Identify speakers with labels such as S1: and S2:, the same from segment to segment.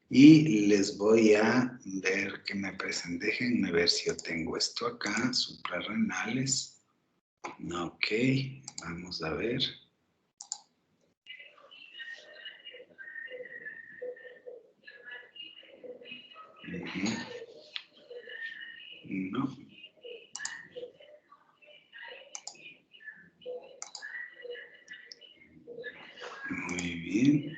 S1: Y les voy a ver que me presenten. Déjenme ver si yo tengo esto acá, suprarrenales. Ok, vamos a ver. No. Muy bien.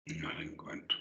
S1: No lo encuentro.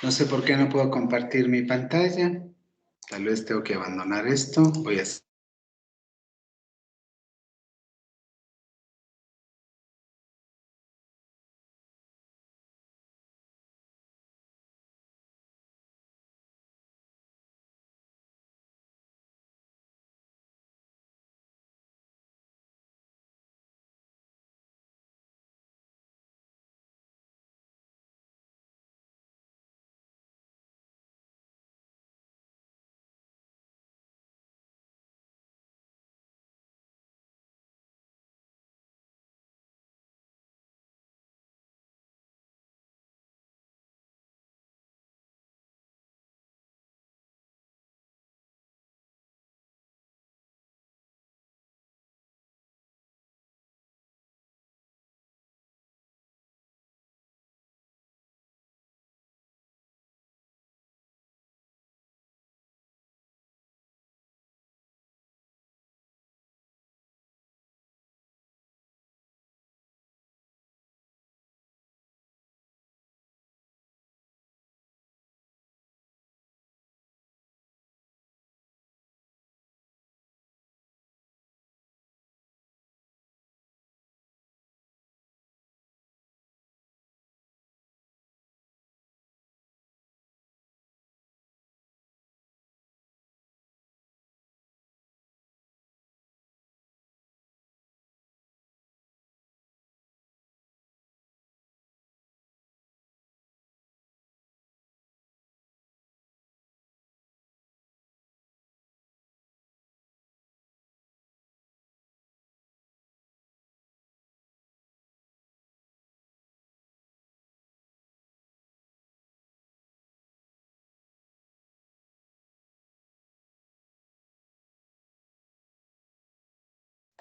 S1: No sé por qué no puedo compartir mi pantalla. Tal vez tengo que abandonar esto. Voy a...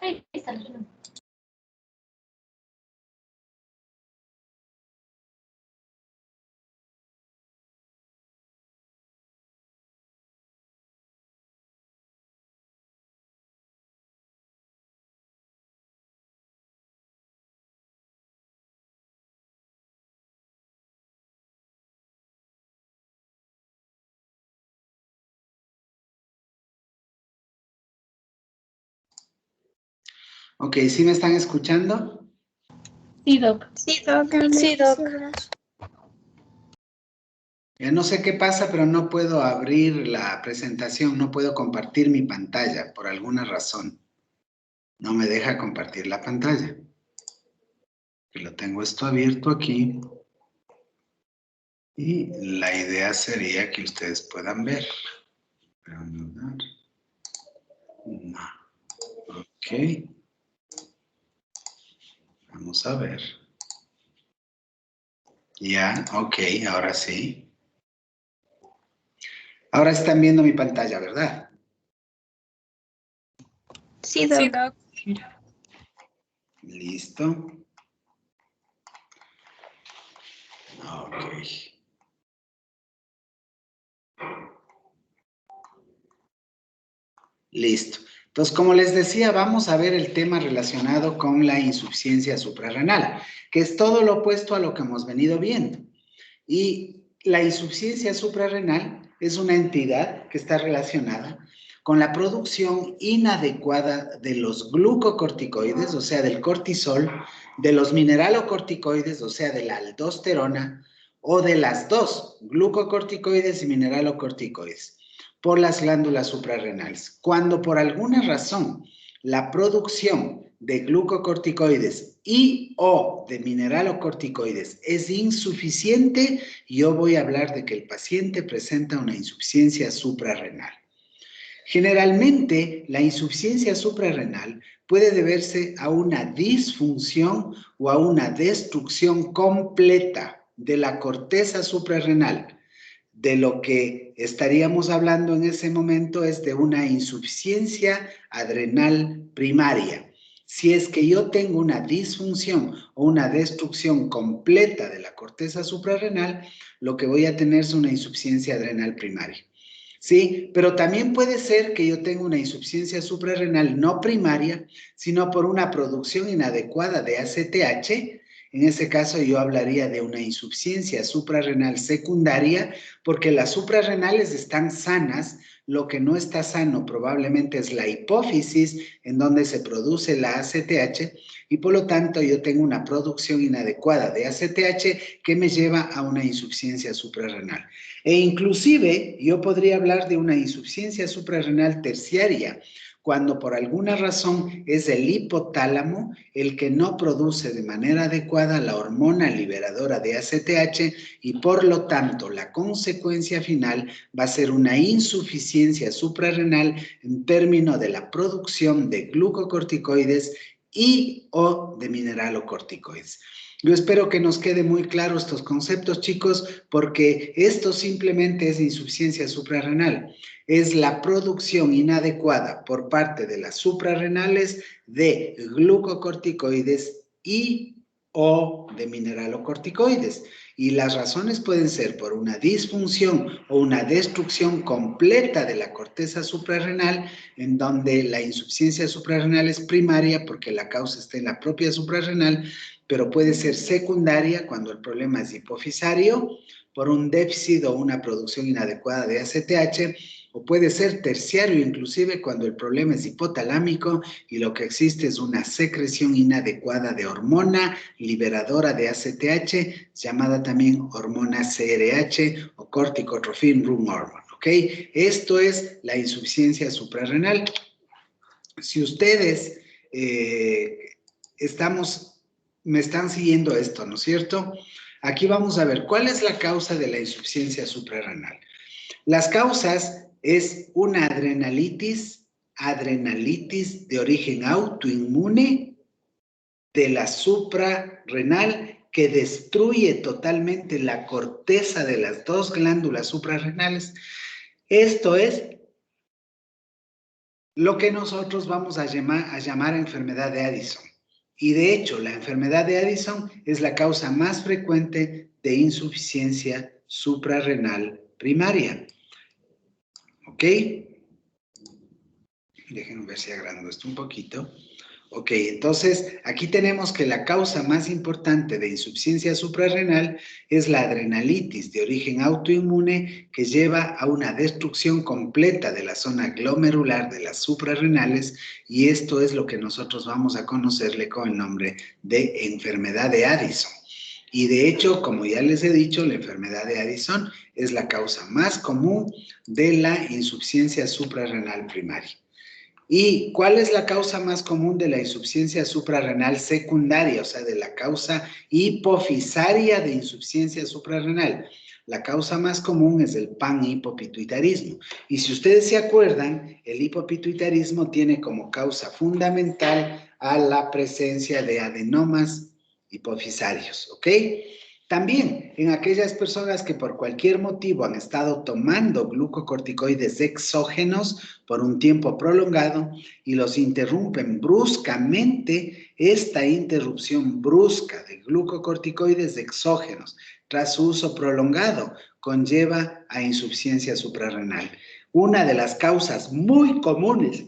S2: Ahí está.
S1: Ok, ¿sí me están escuchando?
S2: Sí, Doc.
S3: Sí, Doc.
S4: Sí, Doc.
S1: Ya no sé qué pasa, pero no puedo abrir la presentación, no puedo compartir mi pantalla por alguna razón. No me deja compartir la pantalla. Lo tengo esto abierto aquí. Y la idea sería que ustedes puedan ver. No. Ok. Vamos a ver. Ya, ok, ahora sí. Ahora están viendo mi pantalla, ¿verdad?
S3: Sí, Doc.
S1: Listo. Ok. Listo. Entonces, como les decía, vamos a ver el tema relacionado con la insuficiencia suprarrenal, que es todo lo opuesto a lo que hemos venido viendo. Y la insuficiencia suprarrenal es una entidad que está relacionada con la producción inadecuada de los glucocorticoides, o sea, del cortisol, de los mineralocorticoides, o sea, de la aldosterona, o de las dos, glucocorticoides y mineralocorticoides, por las glándulas suprarrenales. Cuando por alguna razón la producción de glucocorticoides y o de mineralocorticoides es insuficiente, yo voy a hablar de que el paciente presenta una insuficiencia suprarrenal. Generalmente, la insuficiencia suprarrenal puede deberse a una disfunción o a una destrucción completa de la corteza suprarrenal. De lo que estaríamos hablando en ese momento es de una insuficiencia adrenal primaria. Si es que yo tengo una disfunción o una destrucción completa de la corteza suprarrenal, lo que voy a tener es una insuficiencia adrenal primaria. ¿Sí? Pero también puede ser que yo tenga una insuficiencia suprarrenal no primaria, sino por una producción inadecuada de ACTH. En ese caso yo hablaría de una insuficiencia suprarrenal secundaria, porque las suprarrenales están sanas, lo que no está sano probablemente es la hipófisis en donde se produce la ACTH y por lo tanto yo tengo una producción inadecuada de ACTH que me lleva a una insuficiencia suprarrenal. E inclusive yo podría hablar de una insuficiencia suprarrenal terciaria, cuando por alguna razón es el hipotálamo el que no produce de manera adecuada la hormona liberadora de ACTH y por lo tanto la consecuencia final va a ser una insuficiencia suprarrenal en términos de la producción de glucocorticoides y o de mineralocorticoides. Yo espero que nos quede muy claro estos conceptos, chicos, porque esto simplemente es insuficiencia suprarrenal. Es la producción inadecuada por parte de las suprarrenales de glucocorticoides y o de mineralocorticoides. Y las razones pueden ser por una disfunción o una destrucción completa de la corteza suprarrenal, en donde la insuficiencia suprarrenal es primaria porque la causa está en la propia suprarrenal, pero puede ser secundaria cuando el problema es hipofisario, por un déficit o una producción inadecuada de ACTH, o puede ser terciario inclusive cuando el problema es hipotalámico y lo que existe es una secreción inadecuada de hormona liberadora de ACTH, llamada también hormona CRH o corticotrophin rhum hormone, ¿ok? Esto es la insuficiencia suprarrenal. Si ustedes me están siguiendo esto, ¿no es cierto? Aquí vamos a ver, ¿cuál es la causa de la insuficiencia suprarrenal? Las causas es una adrenalitis de origen autoinmune de la suprarrenal que destruye totalmente la corteza de las dos glándulas suprarrenales. Esto es lo que nosotros vamos a llamar enfermedad de Addison. Y de hecho, la enfermedad de Addison es la causa más frecuente de insuficiencia suprarrenal primaria. ¿Ok? Déjenme ver si agrando esto un poquito. Ok, entonces aquí tenemos que la causa más importante de insuficiencia suprarrenal es la adrenalitis de origen autoinmune que lleva a una destrucción completa de la zona glomerular de las suprarrenales y esto es lo que nosotros vamos a conocerle con el nombre de enfermedad de Addison. Y de hecho, como ya les he dicho, la enfermedad de Addison es la causa más común de la insuficiencia suprarrenal primaria. ¿Y cuál es la causa más común de la insuficiencia suprarrenal secundaria? O sea, de la causa hipofisaria de insuficiencia suprarrenal. La causa más común es el panhipopituitarismo. Y si ustedes se acuerdan, el hipopituitarismo tiene como causa fundamental a la presencia de adenomas hipofisarios, ¿ok? También en aquellas personas que por cualquier motivo han estado tomando glucocorticoides exógenos por un tiempo prolongado y los interrumpen bruscamente, esta interrupción brusca de glucocorticoides exógenos tras su uso prolongado conlleva a insuficiencia suprarrenal. Una de las causas muy comunes,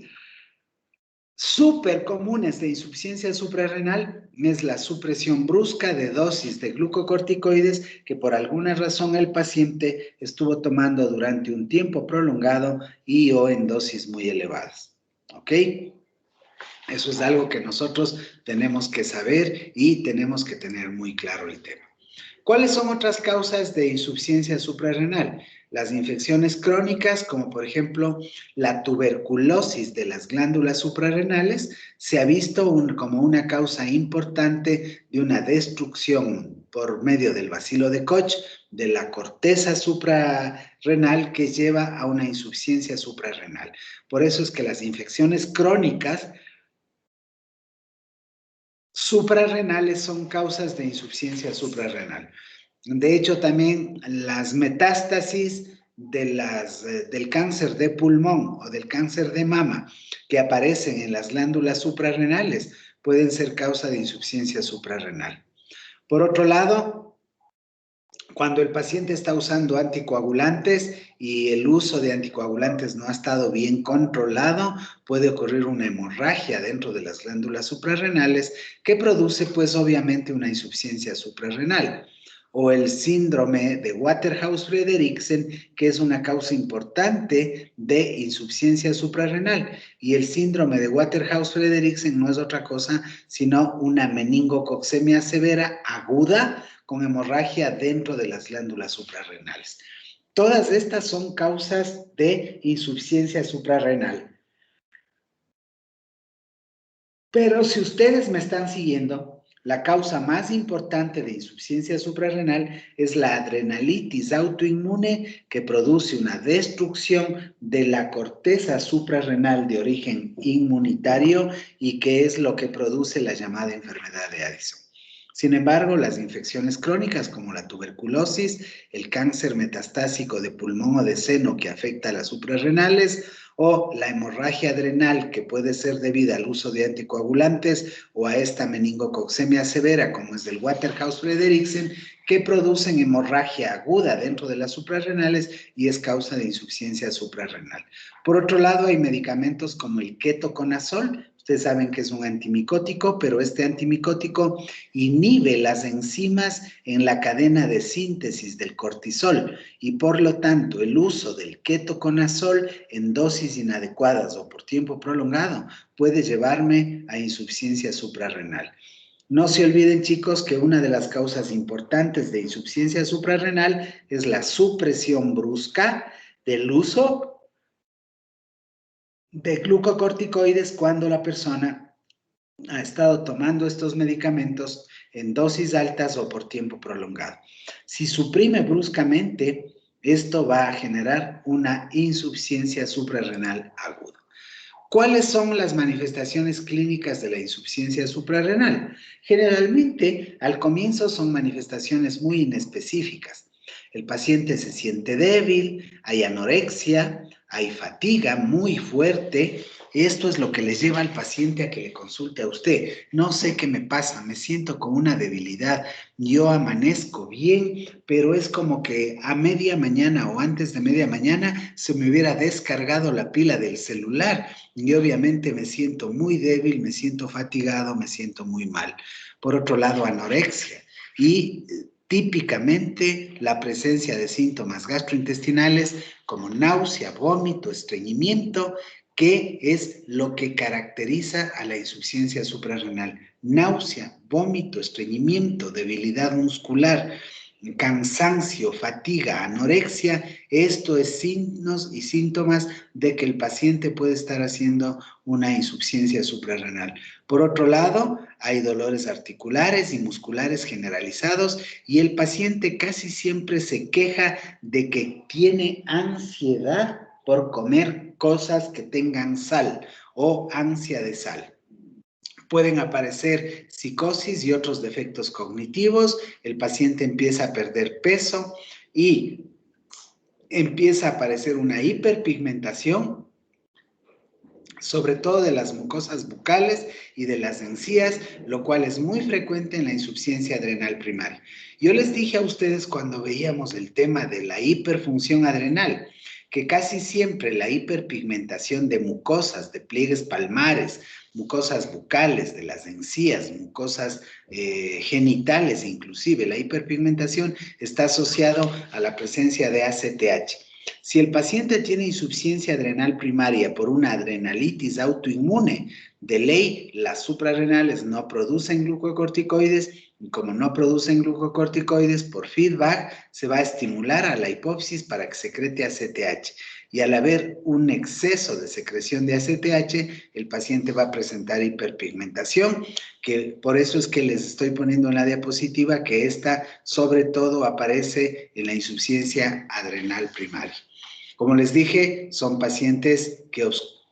S1: súper comunes de insuficiencia suprarrenal es la supresión brusca de dosis de glucocorticoides que por alguna razón el paciente estuvo tomando durante un tiempo prolongado y o en dosis muy elevadas. ¿Ok? Eso es algo que nosotros tenemos que saber y tenemos que tener muy claro el tema. ¿Cuáles son otras causas de insuficiencia suprarrenal? Las infecciones crónicas, como por ejemplo la tuberculosis de las glándulas suprarrenales, se ha visto como una causa importante de una destrucción por medio del bacilo de Koch de la corteza suprarrenal que lleva a una insuficiencia suprarrenal. Por eso es que las infecciones crónicas suprarrenales son causas de insuficiencia suprarrenal. De hecho, también las metástasis del cáncer de pulmón o del cáncer de mama que aparecen en las glándulas suprarrenales pueden ser causa de insuficiencia suprarrenal. Por otro lado, cuando el paciente está usando anticoagulantes y el uso de anticoagulantes no ha estado bien controlado, puede ocurrir una hemorragia dentro de las glándulas suprarrenales que produce pues obviamente una insuficiencia suprarrenal. O el síndrome de Waterhouse-Friderichsen, que es una causa importante de insuficiencia suprarrenal. Y el síndrome de Waterhouse-Friderichsen no es otra cosa sino una meningococcemia severa aguda con hemorragia dentro de las glándulas suprarrenales. Todas estas son causas de insuficiencia suprarrenal. Pero si ustedes me están siguiendo, la causa más importante de insuficiencia suprarrenal es la adrenalitis autoinmune que produce una destrucción de la corteza suprarrenal de origen inmunitario y que es lo que produce la llamada enfermedad de Addison. Sin embargo, las infecciones crónicas como la tuberculosis, el cáncer metastásico de pulmón o de seno que afecta a las suprarrenales o la hemorragia adrenal que puede ser debida al uso de anticoagulantes o a esta meningococcemia severa como es del Waterhouse-Friderichsen que producen hemorragia aguda dentro de las suprarrenales y es causa de insuficiencia suprarrenal. Por otro lado, hay medicamentos como el ketoconazol. Ustedes saben que es un antimicótico, pero este antimicótico inhibe las enzimas en la cadena de síntesis del cortisol y por lo tanto el uso del ketoconazol en dosis inadecuadas o por tiempo prolongado puede llevarme a insuficiencia suprarrenal. No se olviden, chicos, que una de las causas importantes de insuficiencia suprarrenal es la supresión brusca del uso de glucocorticoides cuando la persona ha estado tomando estos medicamentos en dosis altas o por tiempo prolongado. Si suprime bruscamente, esto va a generar una insuficiencia suprarrenal aguda. ¿Cuáles son las manifestaciones clínicas de la insuficiencia suprarrenal? Generalmente, al comienzo son manifestaciones muy inespecíficas. El paciente se siente débil, hay anorexia, hay fatiga muy fuerte. Esto es lo que les lleva al paciente a que le consulte a usted. No sé qué me pasa, me siento con una debilidad. Yo amanezco bien, pero es como que a media mañana o antes de media mañana se me hubiera descargado la pila del celular y obviamente me siento muy débil, me siento fatigado, me siento muy mal. Por otro lado, anorexia y típicamente la presencia de síntomas gastrointestinales como náusea, vómito, estreñimiento, que es lo que caracteriza a la insuficiencia suprarrenal. Náusea, vómito, estreñimiento, debilidad muscular, cansancio, fatiga, anorexia, esto es signos y síntomas de que el paciente puede estar haciendo una insuficiencia suprarrenal. Por otro lado, hay dolores articulares y musculares generalizados y el paciente casi siempre se queja de que tiene ansiedad por comer cosas que tengan sal o ansia de sal. Pueden aparecer psicosis y otros defectos cognitivos, el paciente empieza a perder peso y empieza a aparecer una hiperpigmentación, sobre todo de las mucosas bucales y de las encías, lo cual es muy frecuente en la insuficiencia adrenal primaria. Yo les dije a ustedes cuando veíamos el tema de la hiperfunción adrenal, que casi siempre la hiperpigmentación de mucosas, de pliegues palmares, mucosas bucales, de las encías, mucosas genitales inclusive, la hiperpigmentación está asociado a la presencia de ACTH. Si el paciente tiene insuficiencia adrenal primaria por una adrenalitis autoinmune, de ley las suprarrenales no producen glucocorticoides y como no producen glucocorticoides, por feedback se va a estimular a la hipófisis para que secrete ACTH. Y al haber un exceso de secreción de ACTH, el paciente va a presentar hiperpigmentación, que por eso es que les estoy poniendo en la diapositiva que esta sobre todo aparece en la insuficiencia adrenal primaria. Como les dije, son pacientes que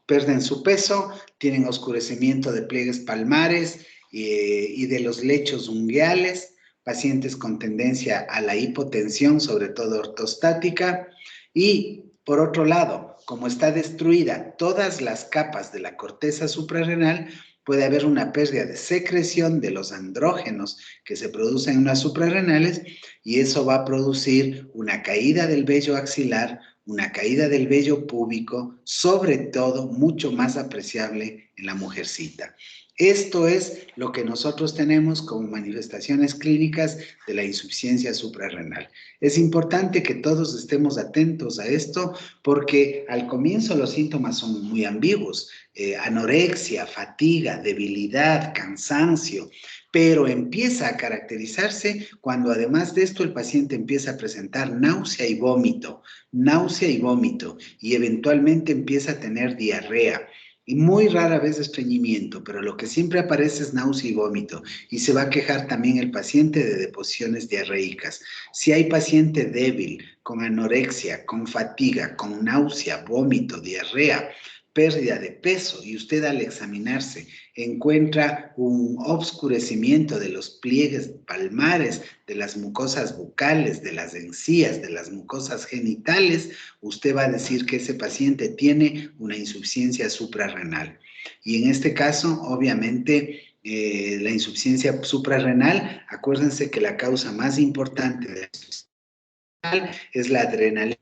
S1: pierden su peso, tienen oscurecimiento de pliegues palmares y de los lechos unguiales, pacientes con tendencia a la hipotensión, sobre todo ortostática, y por otro lado, como está destruida todas las capas de la corteza suprarrenal, puede haber una pérdida de secreción de los andrógenos que se producen en las suprarrenales y eso va a producir una caída del vello axilar, una caída del vello púbico, sobre todo mucho más apreciable en la mujercita. Esto es lo que nosotros tenemos como manifestaciones clínicas de la insuficiencia suprarrenal. Es importante que todos estemos atentos a esto porque al comienzo los síntomas son muy ambiguos. Anorexia, fatiga, debilidad, cansancio, pero empieza a caracterizarse cuando además de esto el paciente empieza a presentar náusea y vómito, y eventualmente empieza a tener diarrea. Y muy rara vez estreñimiento, pero lo que siempre aparece es náusea y vómito. Y se va a quejar también el paciente de deposiciones diarreicas. Si hay paciente débil, con anorexia, con fatiga, con náusea, vómito, diarrea, pérdida de peso, y usted al examinarse encuentra un obscurecimiento de los pliegues palmares, de las mucosas bucales, de las encías, de las mucosas genitales, usted va a decir que ese paciente tiene una insuficiencia suprarrenal. Y en este caso, obviamente, la insuficiencia suprarrenal, acuérdense que la causa más importante de la insuficiencia es la adrenalina,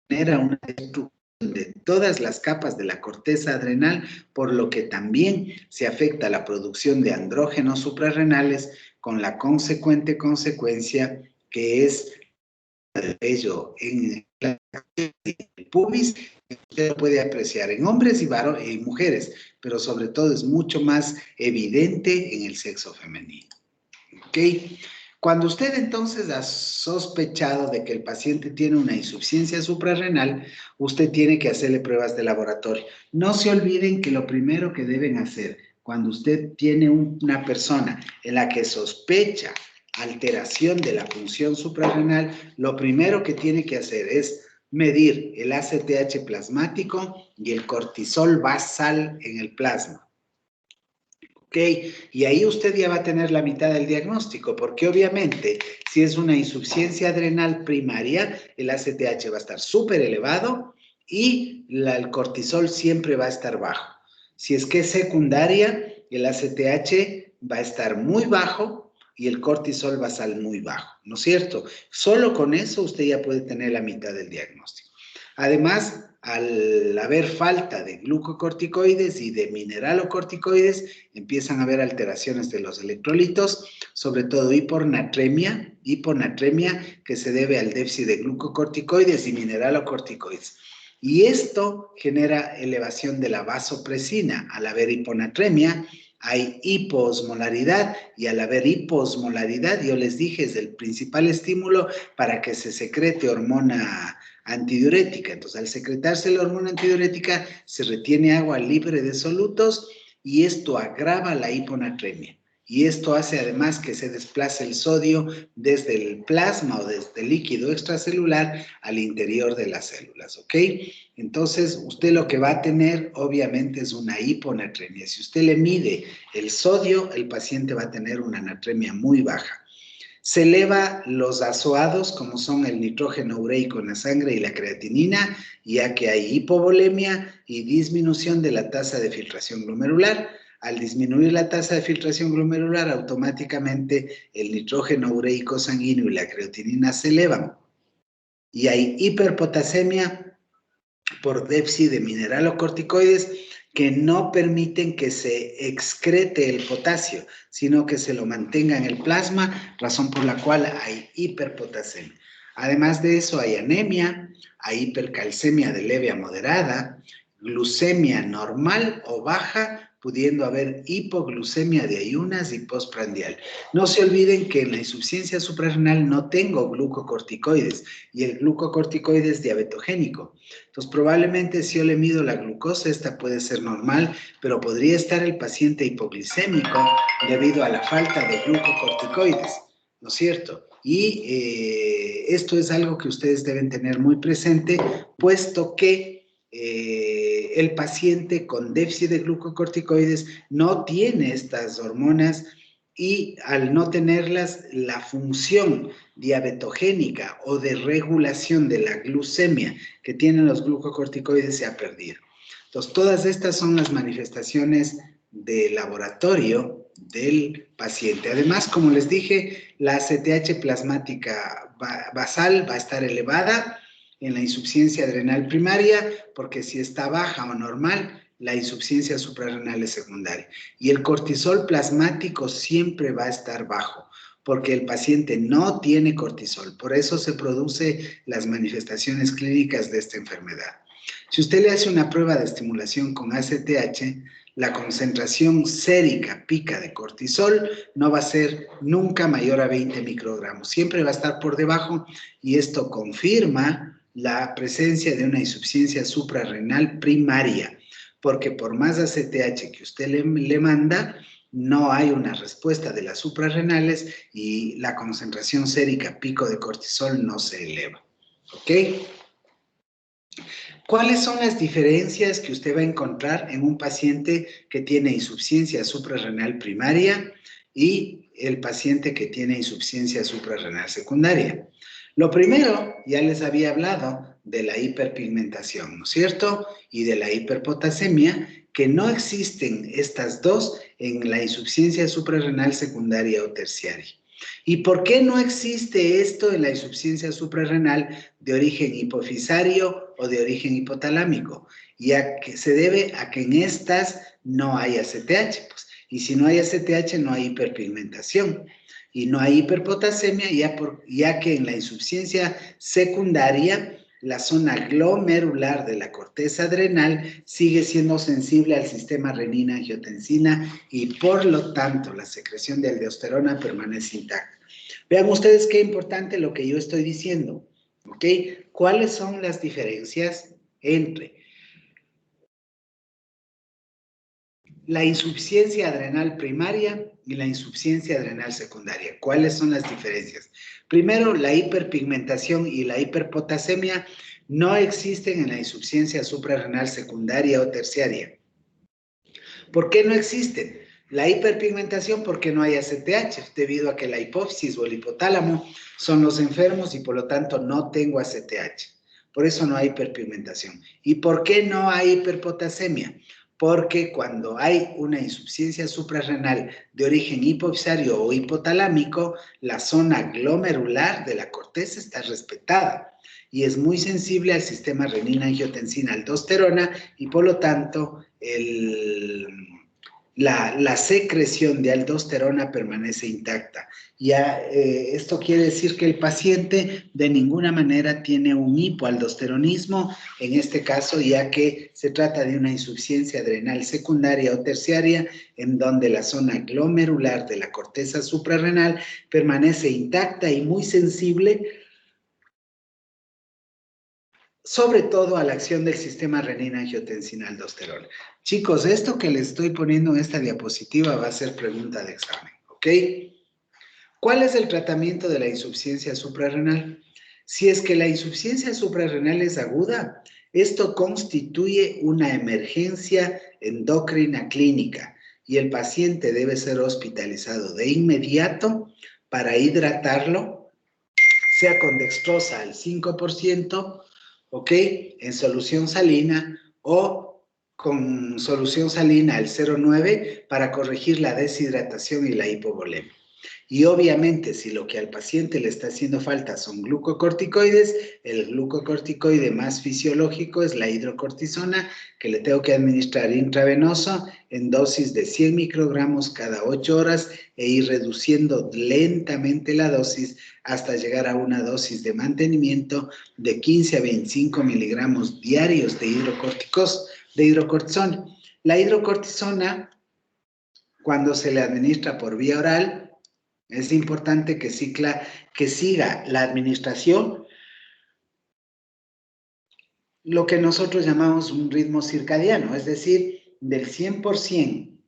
S1: genera una destrucción de todas las capas de la corteza adrenal, por lo que también se afecta la producción de andrógenos suprarrenales con la consecuente consecuencia que es el vello en el pubis. Usted lo puede apreciar en hombres y mujeres, pero sobre todo es mucho más evidente en el sexo femenino. ¿Ok? Cuando usted entonces ha sospechado de que el paciente tiene una insuficiencia suprarrenal, usted tiene que hacerle pruebas de laboratorio. No se olviden que lo primero que deben hacer cuando usted tiene una persona en la que sospecha alteración de la función suprarrenal, lo primero que tiene que hacer es medir el ACTH plasmático y el cortisol basal en el plasma. ¿Ok? Y ahí usted ya va a tener la mitad del diagnóstico, porque obviamente si es una insuficiencia adrenal primaria, el ACTH va a estar súper elevado y el cortisol siempre va a estar bajo. Si es que es secundaria, el ACTH va a estar muy bajo y el cortisol basal muy bajo, ¿no es cierto? Solo con eso usted ya puede tener la mitad del diagnóstico. Además, al haber falta de glucocorticoides y de mineralocorticoides, empiezan a haber alteraciones de los electrolitos, sobre todo hiponatremia que se debe al déficit de glucocorticoides y mineralocorticoides. Y esto genera elevación de la vasopresina. Al haber hiponatremia, hay hiposmolaridad y al haber hiposmolaridad, yo les dije, es el principal estímulo para que se secrete hormona antidiurética. Entonces, al secretarse la hormona antidiurética, se retiene agua libre de solutos y esto agrava la hiponatremia. Y esto hace además que se desplace el sodio desde el plasma o desde el líquido extracelular al interior de las células, ¿ok? Entonces, usted lo que va a tener, obviamente, es una hiponatremia. Si usted le mide el sodio, el paciente va a tener una natremia muy baja. Se eleva los azoados, como son el nitrógeno ureico en la sangre y la creatinina, ya que hay hipovolemia y disminución de la tasa de filtración glomerular. Al disminuir la tasa de filtración glomerular, automáticamente el nitrógeno ureico sanguíneo y la creatinina se elevan. Y hay hiperpotasemia por déficit de mineralocorticoides que no permiten que se excrete el potasio, sino que se lo mantenga en el plasma, razón por la cual hay hiperpotasemia. Además de eso, hay anemia, hay hipercalcemia de leve a moderada, glucemia normal o baja, pudiendo haber hipoglucemia de ayunas y postprandial. No se olviden que en la insuficiencia suprarrenal no tengo glucocorticoides y el glucocorticoide es diabetogénico. Entonces, probablemente si yo le mido la glucosa, esta puede ser normal, pero podría estar el paciente hipoglicémico debido a la falta de glucocorticoides, ¿no es cierto? Y esto es algo que ustedes deben tener muy presente, puesto que el paciente con déficit de glucocorticoides no tiene estas hormonas y al no tenerlas, la función diabetogénica o de regulación de la glucemia que tienen los glucocorticoides se ha perdido. Entonces, todas estas son las manifestaciones de laboratorio del paciente. Además, como les dije, la ACTH plasmática basal va a estar elevada en la insuficiencia adrenal primaria, porque si está baja o normal, la insuficiencia suprarrenal es secundaria. Y el cortisol plasmático siempre va a estar bajo, porque el paciente no tiene cortisol. Por eso se producen las manifestaciones clínicas de esta enfermedad. Si usted le hace una prueba de estimulación con ACTH, la concentración sérica pica de cortisol no va a ser nunca mayor a 20 microgramos. Siempre va a estar por debajo y esto confirma la presencia de una insuficiencia suprarrenal primaria, porque por más ACTH que usted le manda, no hay una respuesta de las suprarrenales y la concentración sérica pico de cortisol no se eleva. ¿Ok? ¿Cuáles son las diferencias que usted va a encontrar en un paciente que tiene insuficiencia suprarrenal primaria y el paciente que tiene insuficiencia suprarrenal secundaria? Lo primero, ya les había hablado de la hiperpigmentación, ¿no es cierto? Y de la hiperpotasemia, que no existen estas dos en la insuficiencia suprarrenal secundaria o terciaria. ¿Y por qué no existe esto en la insuficiencia suprarrenal de origen hipofisario o de origen hipotalámico? Ya que se debe a que en estas no hay ACTH, pues, y si no hay ACTH no hay hiperpigmentación. Y no hay hiperpotasemia ya que en la insuficiencia secundaria la zona glomerular de la corteza adrenal sigue siendo sensible al sistema renina-angiotensina y por lo tanto la secreción de aldosterona permanece intacta. Vean ustedes qué importante lo que yo estoy diciendo, ¿ok? ¿Cuáles son las diferencias entre la insuficiencia adrenal primaria y la insuficiencia adrenal secundaria? ¿Cuáles son las diferencias? Primero, la hiperpigmentación y la hiperpotasemia no existen en la insuficiencia suprarrenal secundaria o terciaria. ¿Por qué no existen? La hiperpigmentación porque no hay ACTH, debido a que la hipófisis o el hipotálamo son los enfermos y por lo tanto no tengo ACTH. Por eso no hay hiperpigmentación. ¿Y por qué no hay hiperpotasemia? Porque cuando hay una insuficiencia suprarrenal de origen hipofisario o hipotalámico, la zona glomerular de la corteza está respetada y es muy sensible al sistema renina-angiotensina-aldosterona y por lo tanto la secreción de aldosterona permanece intacta. Esto quiere decir que el paciente de ninguna manera tiene un hipoaldosteronismo, en este caso ya que se trata de una insuficiencia adrenal secundaria o terciaria, en donde la zona glomerular de la corteza suprarrenal permanece intacta y muy sensible sobre todo a la acción del sistema renina-angiotensina-aldosterona. Chicos, esto que les estoy poniendo en esta diapositiva va a ser pregunta de examen, ¿ok? ¿Cuál es el tratamiento de la insuficiencia suprarrenal? Si es que la insuficiencia suprarrenal es aguda, esto constituye una emergencia endocrina clínica y el paciente debe ser hospitalizado de inmediato para hidratarlo, sea con dextrosa al 5%, ¿ok? En solución salina o con solución salina al 0,9 para corregir la deshidratación y la hipovolemia. Y obviamente, si lo que al paciente le está haciendo falta son glucocorticoides, el glucocorticoide más fisiológico es la hidrocortisona, que le tengo que administrar intravenoso en dosis de 100 microgramos cada 8 horas e ir reduciendo lentamente la dosis hasta llegar a una dosis de mantenimiento de 15 a 25 miligramos diarios de hidrocortisona. La hidrocortisona, cuando se le administra por vía oral, es importante que siga la administración lo que nosotros llamamos un ritmo circadiano, es decir, del 100%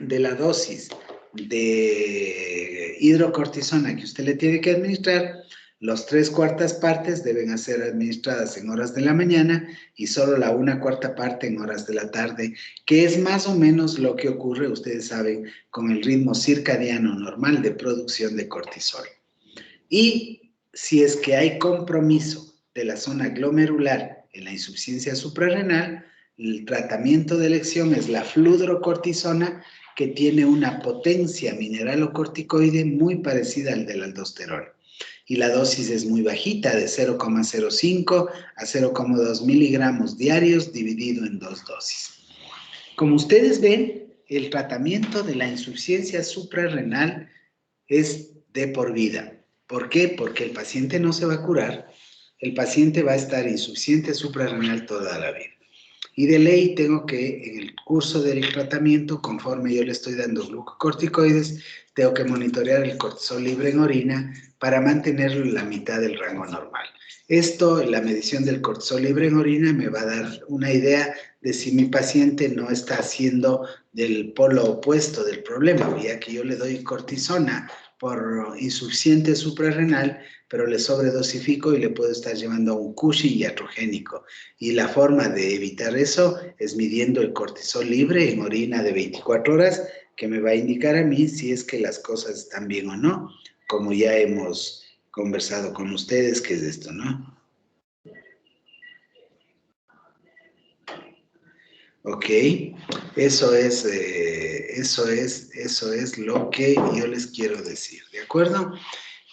S1: de la dosis de hidrocortisona que usted le tiene que administrar, las 3/4 partes deben ser administradas en horas de la mañana y solo la 1/4 parte en horas de la tarde, que es más o menos lo que ocurre, ustedes saben, con el ritmo circadiano normal de producción de cortisol. Y si es que hay compromiso de la zona glomerular en la insuficiencia suprarrenal, el tratamiento de elección es la fludrocortisona, que tiene una potencia mineralocorticoide muy parecida al de la aldosterona. Y la dosis es muy bajita, de 0,05 a 0,2 miligramos diarios dividido en 2 dosis. Como ustedes ven, el tratamiento de la insuficiencia suprarrenal es de por vida. ¿Por qué? Porque el paciente no se va a curar, el paciente va a estar insuficiente suprarrenal toda la vida. Y de ley tengo que, en el curso del tratamiento, conforme yo le estoy dando glucocorticoides, tengo que monitorear el cortisol libre en orina para mantenerlo en la mitad del rango normal. Esto, la medición del cortisol libre en orina, me va a dar una idea de si mi paciente no está haciendo del polo opuesto del problema, ya que yo le doy cortisona por insuficiente suprarrenal, pero le sobredosifico y le puedo estar llevando a un Cushing iatrogénico. Y la forma de evitar eso es midiendo el cortisol libre en orina de 24 horas, que me va a indicar a mí si es que las cosas están bien o no, como ya hemos conversado con ustedes, que es esto, ¿no? Ok, eso es lo que yo les quiero decir, ¿de acuerdo?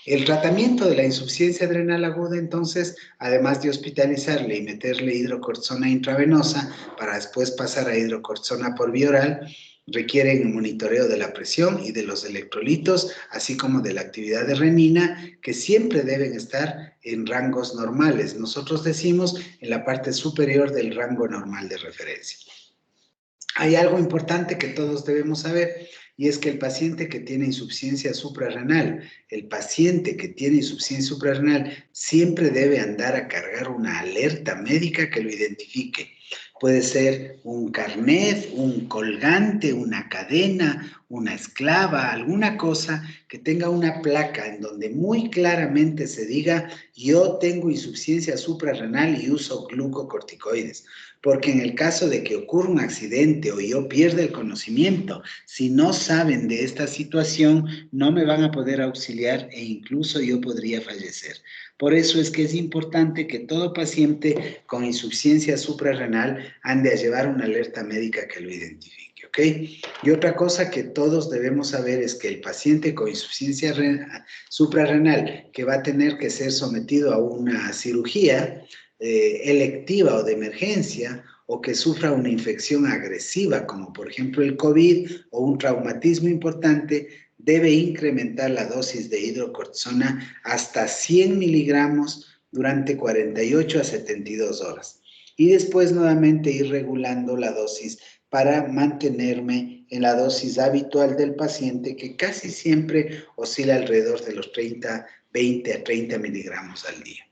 S1: El tratamiento de la insuficiencia adrenal aguda, entonces, además de hospitalizarle y meterle hidrocortisona intravenosa para después pasar a hidrocortisona por vía oral, requieren un monitoreo de la presión y de los electrolitos, así como de la actividad de renina, que siempre deben estar en rangos normales. Nosotros decimos en la parte superior del rango normal de referencia. Hay algo importante que todos debemos saber, y es que el paciente que tiene insuficiencia suprarrenal, siempre debe andar a cargar una alerta médica que lo identifique. Puede ser un carnet, un colgante, una cadena, una esclava, alguna cosa que tenga una placa en donde muy claramente se diga: yo tengo insuficiencia suprarrenal y uso glucocorticoides. Porque en el caso de que ocurra un accidente o yo pierda el conocimiento, si no saben de esta situación, no me van a poder auxiliar e incluso yo podría fallecer. Por eso es que es importante que todo paciente con insuficiencia suprarrenal ande a llevar una alerta médica que lo identifique, ¿ok? Y otra cosa que todos debemos saber es que el paciente con insuficiencia suprarrenal que va a tener que ser sometido a una cirugía electiva o de emergencia, o que sufra una infección agresiva, como por ejemplo el COVID o un traumatismo importante, debe incrementar la dosis de hidrocortisona hasta 100 miligramos durante 48 a 72 horas. Y después nuevamente ir regulando la dosis para mantenerme en la dosis habitual del paciente, que casi siempre oscila alrededor de los 20 a 30 miligramos al día.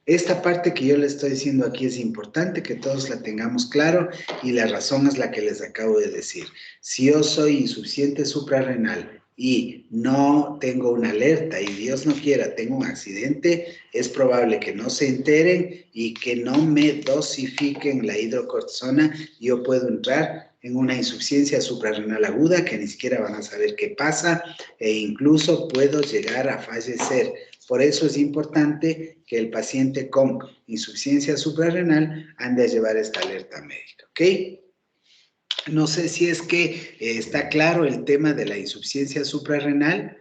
S1: Esta parte que yo le estoy diciendo aquí es importante que todos la tengamos claro y la razón es la que les acabo de decir. Si yo soy insuficiente suprarrenal y no tengo una alerta y Dios no quiera, tengo un accidente, es probable que no se enteren y que no me dosifiquen la hidrocortisona. Yo puedo entrar en una insuficiencia suprarrenal aguda que ni siquiera van a saber qué pasa e incluso puedo llegar a fallecer. Por eso es importante que el paciente con insuficiencia suprarrenal ande a llevar esta alerta médica, ¿ok? No sé si es que está claro el tema de la insuficiencia suprarrenal,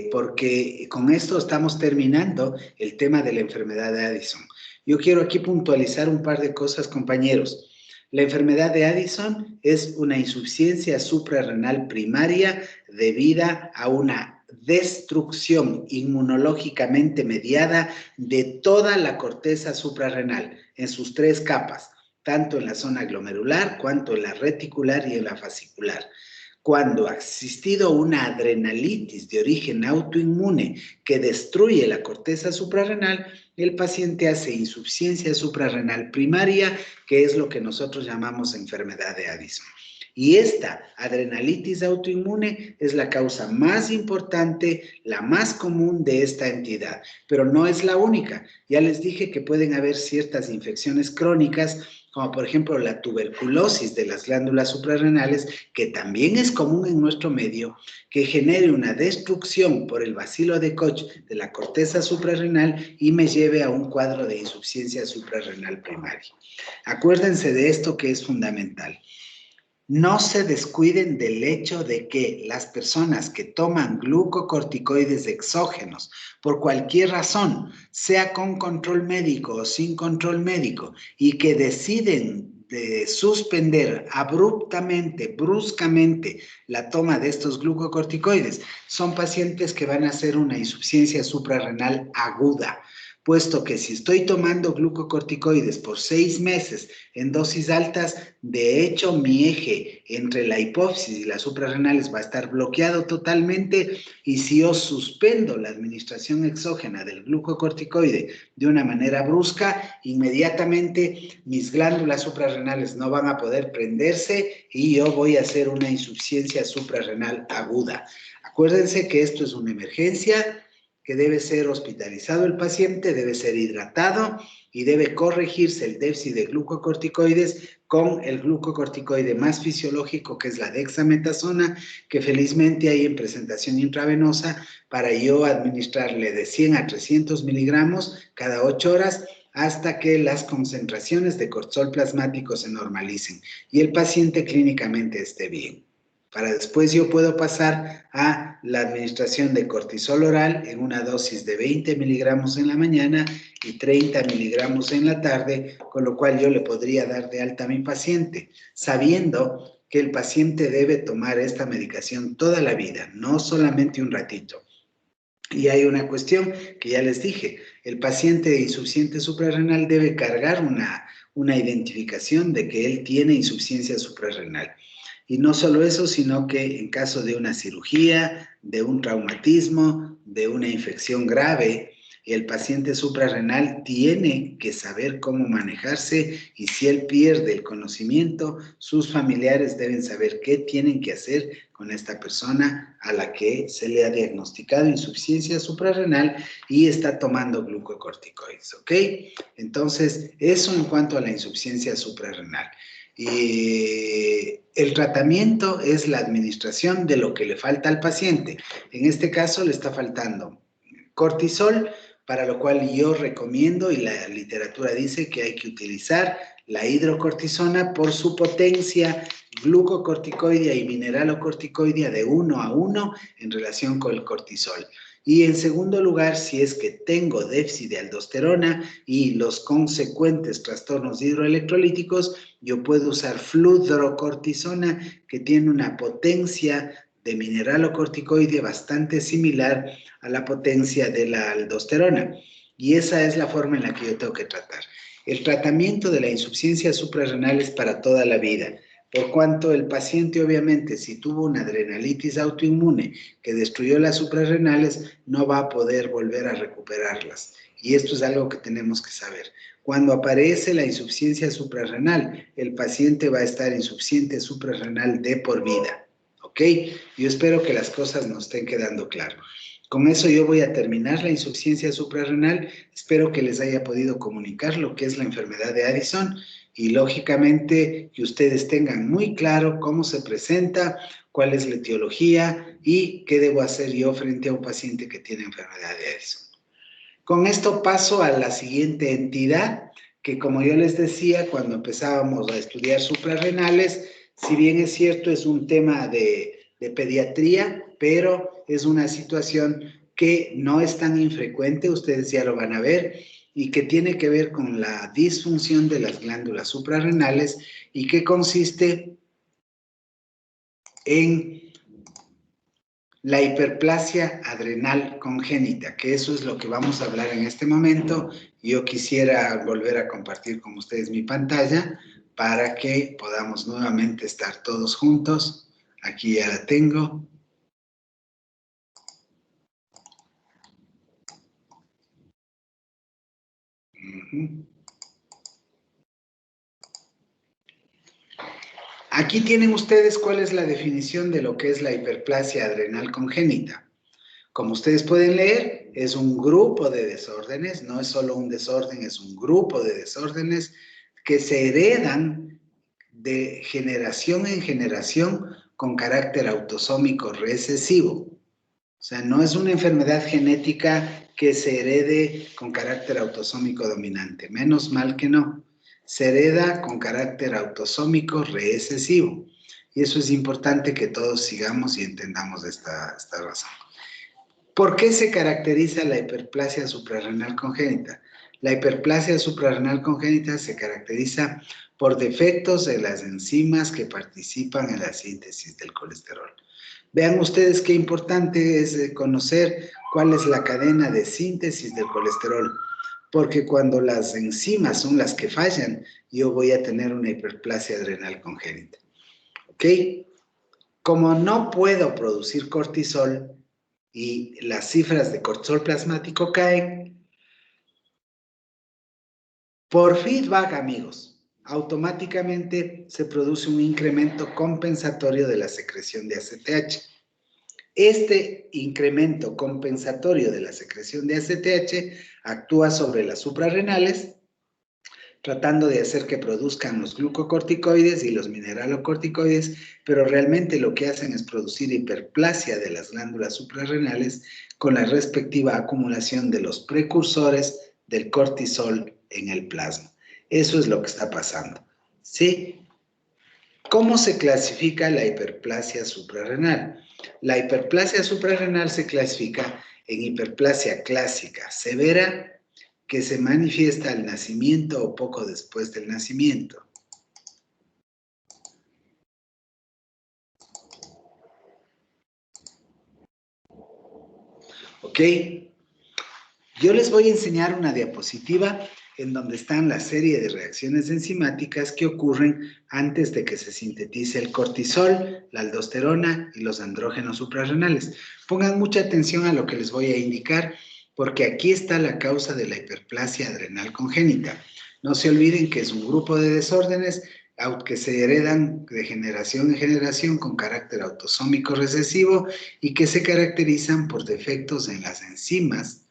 S1: porque con esto estamos terminando el tema de la enfermedad de Addison. Yo quiero aquí puntualizar un par de cosas, compañeros. La enfermedad de Addison es una insuficiencia suprarrenal primaria debida a una destrucción inmunológicamente mediada de toda la corteza suprarrenal en sus 3 capas, tanto en la zona glomerular, cuanto en la reticular y en la fascicular. Cuando ha existido una adrenalitis de origen autoinmune que destruye la corteza suprarrenal, el paciente hace insuficiencia suprarrenal primaria, que es lo que nosotros llamamos enfermedad de Addison. Y esta adrenalitis autoinmune es la causa más importante, la más común de esta entidad, pero no es la única. Ya les dije que pueden haber ciertas infecciones crónicas, como por ejemplo la tuberculosis de las glándulas suprarrenales, que también es común en nuestro medio, que genere una destrucción por el bacilo de Koch de la corteza suprarrenal y me lleve a un cuadro de insuficiencia suprarrenal primaria. Acuérdense de esto que es fundamental. No se descuiden del hecho de que las personas que toman glucocorticoides exógenos por cualquier razón, sea con control médico o sin control médico, y que deciden suspender abruptamente, bruscamente, la toma de estos glucocorticoides, son pacientes que van a hacer una insuficiencia suprarrenal aguda, puesto que si estoy tomando glucocorticoides por 6 meses en dosis altas, de hecho mi eje entre la hipófisis y las suprarrenales va a estar bloqueado totalmente, y si yo suspendo la administración exógena del glucocorticoide de una manera brusca, inmediatamente mis glándulas suprarrenales no van a poder prenderse y yo voy a hacer una insuficiencia suprarrenal aguda. Acuérdense que esto es una emergencia, que debe ser hospitalizado el paciente, debe ser hidratado y debe corregirse el déficit de glucocorticoides con el glucocorticoide más fisiológico, que es la dexametasona, que felizmente hay en presentación intravenosa para yo administrarle de 100 a 300 miligramos cada 8 horas hasta que las concentraciones de cortisol plasmático se normalicen y el paciente clínicamente esté bien. Para después yo puedo pasar a la administración de cortisol oral en una dosis de 20 miligramos en la mañana y 30 miligramos en la tarde, con lo cual yo le podría dar de alta a mi paciente, sabiendo que el paciente debe tomar esta medicación toda la vida, no solamente un ratito. Y hay una cuestión que ya les dije, el paciente insuficiente suprarrenal debe cargar una identificación de que él tiene insuficiencia suprarrenal. Y no solo eso, sino que en caso de una cirugía, de un traumatismo, de una infección grave, el paciente suprarrenal tiene que saber cómo manejarse, y si él pierde el conocimiento, sus familiares deben saber qué tienen que hacer con esta persona a la que se le ha diagnosticado insuficiencia suprarrenal y está tomando glucocorticoides, ¿ok? Entonces, eso en cuanto a la insuficiencia suprarrenal. El tratamiento es la administración de lo que le falta al paciente. En este caso le está faltando cortisol, para lo cual yo recomiendo, y la literatura dice que hay que utilizar la hidrocortisona por su potencia glucocorticoidea y mineralocorticoidea de 1 a 1 en relación con el cortisol. Y en segundo lugar, si es que tengo déficit de aldosterona y los consecuentes trastornos hidroelectrolíticos, yo puedo usar fludrocortisona, que tiene una potencia de mineralocorticoide bastante similar a la potencia de la aldosterona. Y esa es la forma en la que yo tengo que tratar. El tratamiento de la insuficiencia suprarrenal es para toda la vida, por cuanto el paciente, obviamente, si tuvo una adrenalitis autoinmune que destruyó las suprarrenales, no va a poder volver a recuperarlas. Y esto es algo que tenemos que saber. Cuando aparece la insuficiencia suprarrenal, el paciente va a estar insuficiente suprarrenal de por vida. ¿Ok? Yo espero que las cosas nos estén quedando claro. Con eso yo voy a terminar la insuficiencia suprarrenal. Espero que les haya podido comunicar lo que es la enfermedad de Addison y lógicamente que ustedes tengan muy claro cómo se presenta, cuál es la etiología y qué debo hacer yo frente a un paciente que tiene enfermedad de Addison. Con esto paso a la siguiente entidad, que como yo les decía, cuando empezábamos a estudiar suprarrenales, si bien es cierto, es un tema de pediatría, pero es una situación que no es tan infrecuente, ustedes ya lo van a ver, y que tiene que ver con la disfunción de las glándulas suprarrenales y que consiste en la hiperplasia adrenal congénita, que eso es lo que vamos a hablar en este momento. Yo quisiera volver a compartir con ustedes mi pantalla para que podamos nuevamente estar todos juntos. Aquí ya la tengo. Aquí tienen ustedes cuál es la definición de lo que es la hiperplasia adrenal congénita. Como ustedes pueden leer, es un grupo de desórdenes, no es solo un desorden, es un grupo de desórdenes que se heredan de generación en generación con carácter autosómico recesivo. O sea, no es una enfermedad genética que se herede con carácter autosómico dominante. Menos mal que no. Se hereda con carácter autosómico recesivo. Y eso es importante que todos sigamos y entendamos esta razón. ¿Por qué se caracteriza la hiperplasia suprarrenal congénita? La hiperplasia suprarrenal congénita se caracteriza por defectos en las enzimas que participan en la síntesis del colesterol. Vean ustedes qué importante es conocer cuál es la cadena de síntesis del colesterol, porque cuando las enzimas son las que fallan, yo voy a tener una hiperplasia adrenal congénita. ¿Ok? Como no puedo producir cortisol, y las cifras de cortisol plasmático caen, por feedback, amigos, automáticamente se produce un incremento compensatorio de la secreción de ACTH. Este incremento compensatorio de la secreción de ACTH actúa sobre las suprarrenales, tratando de hacer que produzcan los glucocorticoides y los mineralocorticoides, pero realmente lo que hacen es producir hiperplasia de las glándulas suprarrenales con la respectiva acumulación de los precursores del cortisol en el plasma. Eso es lo que está pasando, ¿sí? ¿Cómo se clasifica la hiperplasia suprarrenal? La hiperplasia suprarrenal se clasifica en hiperplasia clásica severa, que se manifiesta al nacimiento o poco después del nacimiento. ¿Ok? Yo les voy a enseñar una diapositiva en donde están la serie de reacciones enzimáticas que ocurren antes de que se sintetice el cortisol, la aldosterona y los andrógenos suprarrenales. Pongan mucha atención a lo que les voy a indicar, porque aquí está la causa de la hiperplasia adrenal congénita. No se olviden que es un grupo de desórdenes que se heredan de generación en generación con carácter autosómico recesivo y que se caracterizan por defectos en las enzimas,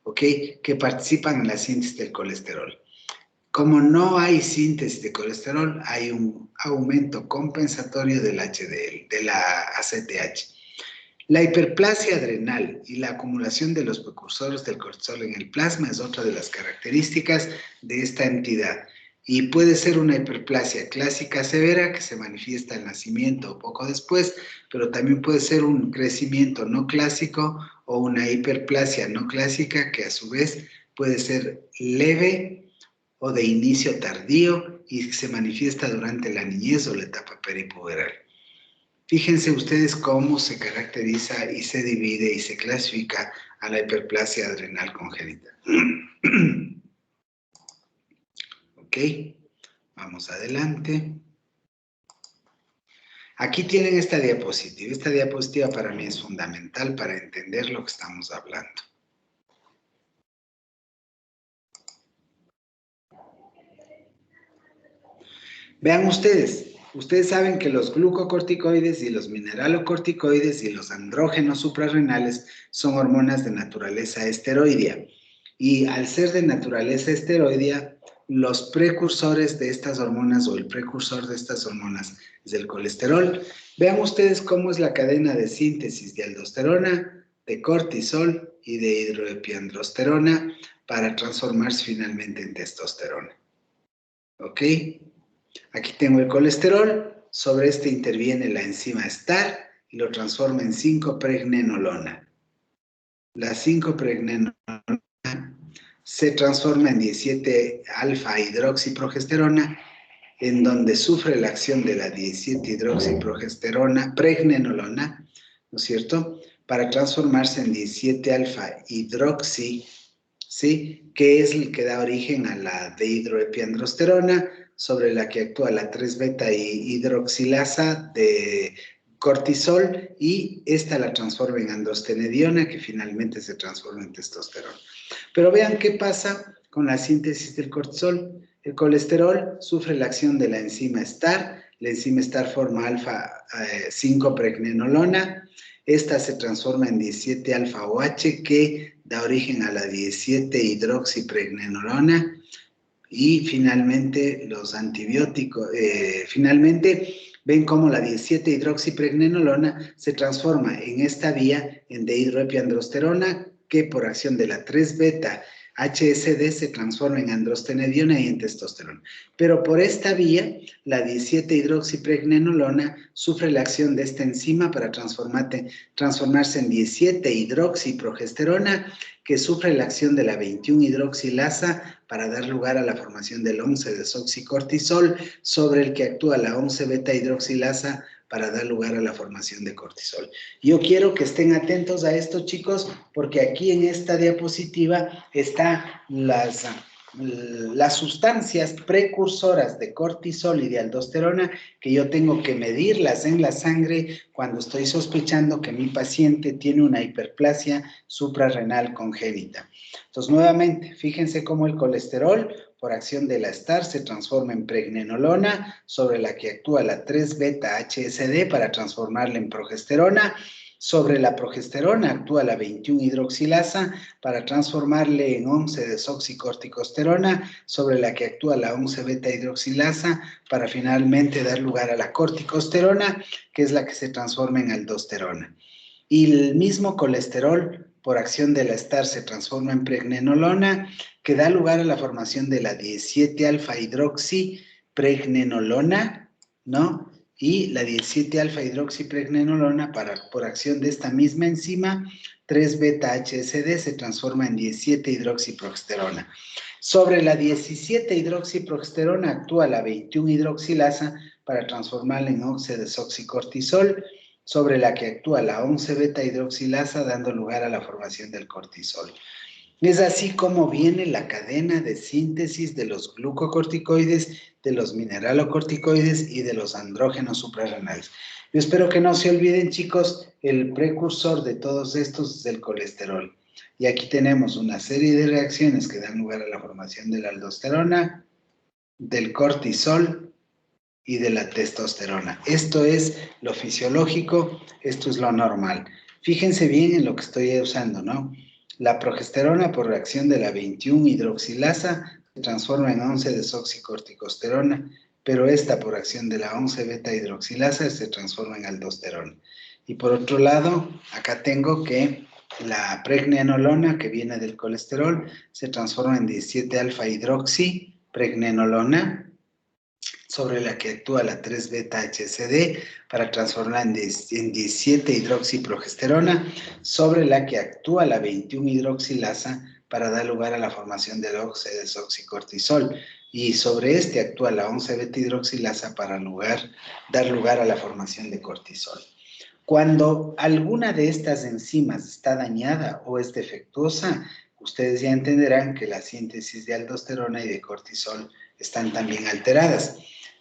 S1: ¿ok?, que participan en la síntesis del colesterol. Como no hay síntesis de colesterol, hay un aumento compensatorio del HDL, de la ACTH. La hiperplasia adrenal y la acumulación de los precursores del cortisol en el plasma es otra de las características de esta entidad. Y puede ser una hiperplasia clásica severa que se manifiesta al nacimiento o poco después, pero también puede ser un crecimiento no clásico o una hiperplasia no clásica que a su vez puede ser leve o de inicio tardío y se manifiesta durante la niñez o la etapa peripuberal. Fíjense ustedes cómo se caracteriza y se divide y se clasifica a la hiperplasia adrenal congénita. Ok, vamos adelante. Aquí tienen esta diapositiva. Esta diapositiva para mí es fundamental para entender lo que estamos hablando. Vean ustedes saben que los glucocorticoides y los mineralocorticoides y los andrógenos suprarrenales son hormonas de naturaleza esteroidea. Y al ser de naturaleza esteroidea, los precursores de estas hormonas o el precursor de estas hormonas es el colesterol. Vean ustedes cómo es la cadena de síntesis de aldosterona, de cortisol y de hidroepiandrosterona para transformarse finalmente en testosterona. ¿Ok? Aquí tengo el colesterol, sobre este interviene la enzima STAR y lo transforma en 5-pregnenolona. La 5-pregnenolona se transforma en 17-alfa-hidroxiprogesterona, en donde sufre la acción de la 17-hidroxiprogesterona, pregnenolona, ¿no es cierto?, para transformarse en 17-alfa-hidroxi, ¿sí?, que es el que da origen a la dehidroepiandrosterona, sobre la que actúa la 3-beta-hidroxilasa de cortisol, y esta la transforma en androstenediona, que finalmente se transforma en testosterona. Pero vean qué pasa con la síntesis del cortisol. El colesterol sufre la acción de la enzima STAR. La enzima STAR forma alfa-5-pregnenolona. Esta se transforma en 17-alfa-OH, que da origen a la 17-hidroxipregnenolona. Y finalmente los antibióticos, ven cómo la 17-hidroxipregnenolona se transforma en esta vía en dehidroepiandrosterona, que por acción de la 3-beta-HSD se transforma en androstenediona y en testosterona. Pero por esta vía, la 17-hidroxipregnenolona sufre la acción de esta enzima para transformarse en 17-hidroxiprogesterona, que sufre la acción de la 21-hidroxilasa para dar lugar a la formación del 11-desoxicortisol, sobre el que actúa la 11-beta-hidroxilasa para dar lugar a la formación de cortisol. Yo quiero que estén atentos a esto, chicos, porque aquí en esta diapositiva están las sustancias precursoras de cortisol y de aldosterona que yo tengo que medirlas en la sangre cuando estoy sospechando que mi paciente tiene una hiperplasia suprarrenal congénita. Entonces, nuevamente, fíjense cómo el colesterol, por acción de la STAR, se transforma en pregnenolona, sobre la que actúa la 3-beta-HSD para transformarla en progesterona. Sobre la progesterona actúa la 21-hidroxilasa para transformarle en 11-desoxicorticosterona, sobre la que actúa la 11-beta-hidroxilasa para finalmente dar lugar a la corticosterona, que es la que se transforma en aldosterona. Y el mismo colesterol, por acción de la STAR, se transforma en pregnenolona, que da lugar a la formación de la 17-alfa-hidroxipregnenolona, ¿no? Y la 17-alfa-hidroxipregnenolona, por acción de esta misma enzima, 3-beta-HSD, se transforma en 17-hidroxiprogesterona. Sobre la 17-hidroxiprogesterona actúa la 21-hidroxilasa para transformarla en 11-desoxicortisol, sobre la que actúa la 11-beta-hidroxilasa, dando lugar a la formación del cortisol. Es así como viene la cadena de síntesis de los glucocorticoides, de los mineralocorticoides y de los andrógenos suprarrenales. Yo espero que no se olviden, chicos, el precursor de todos estos es el colesterol. Y aquí tenemos una serie de reacciones que dan lugar a la formación de la aldosterona, del cortisol y de la testosterona. Esto es lo fisiológico, esto es lo normal. Fíjense bien en lo que estoy usando, ¿no? La progesterona, por reacción de la 21-hidroxilasa, se transforma en 11-desoxicorticosterona, pero esta, por acción de la 11-beta-hidroxilasa, se transforma en aldosterona. Y por otro lado, acá tengo que la pregnenolona, que viene del colesterol, se transforma en 17-alfa-hidroxipregnenolona, sobre la que actúa la 3-beta-HSD para transformarla en 17-hidroxiprogesterona, sobre la que actúa la 21-hidroxilasa para dar lugar a la formación del 11-desoxicortisol, y sobre este actúa la 11-beta-hidroxilasa para dar lugar a la formación de cortisol. Cuando alguna de estas enzimas está dañada o es defectuosa, ustedes ya entenderán que la síntesis de aldosterona y de cortisol están también alteradas.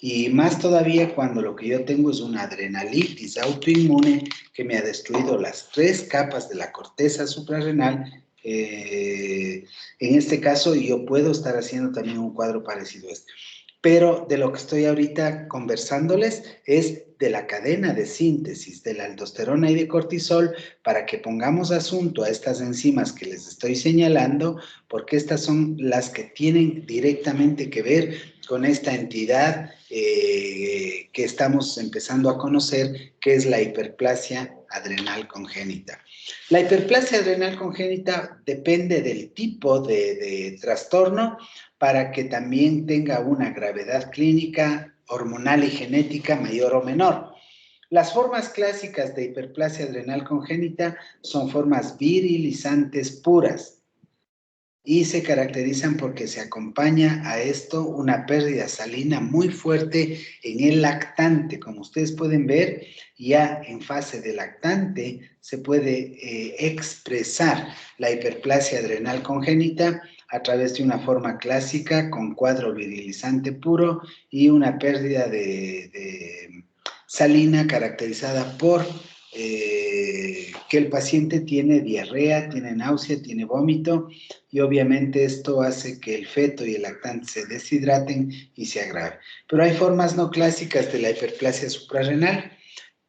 S1: Y más todavía cuando lo que yo tengo es una adrenalitis autoinmune que me ha destruido las 3 capas de la corteza suprarrenal. En este caso yo puedo estar haciendo también un cuadro parecido a este. pero de lo que estoy ahorita conversándoles es de la cadena de síntesis de la aldosterona y de cortisol, para que pongamos asunto a estas enzimas que les estoy señalando, porque estas son las que tienen directamente que ver con esta entidad que estamos empezando a conocer, que es la hiperplasia adrenal congénita. La hiperplasia adrenal congénita depende del tipo de trastorno para que también tenga una gravedad clínica, hormonal y genética mayor o menor. Las formas clásicas de hiperplasia adrenal congénita son formas virilizantes puras y se caracterizan porque se acompaña a esto una pérdida salina muy fuerte en el lactante. Como ustedes pueden ver, ya en fase de lactante se puede expresar la hiperplasia adrenal congénita a través de una forma clásica con cuadro virilizante puro y una pérdida de salina caracterizada por que el paciente tiene diarrea, tiene náusea, tiene vómito, y obviamente esto hace que el feto y el lactante se deshidraten y se agrave. Pero hay formas no clásicas de la hiperplasia suprarrenal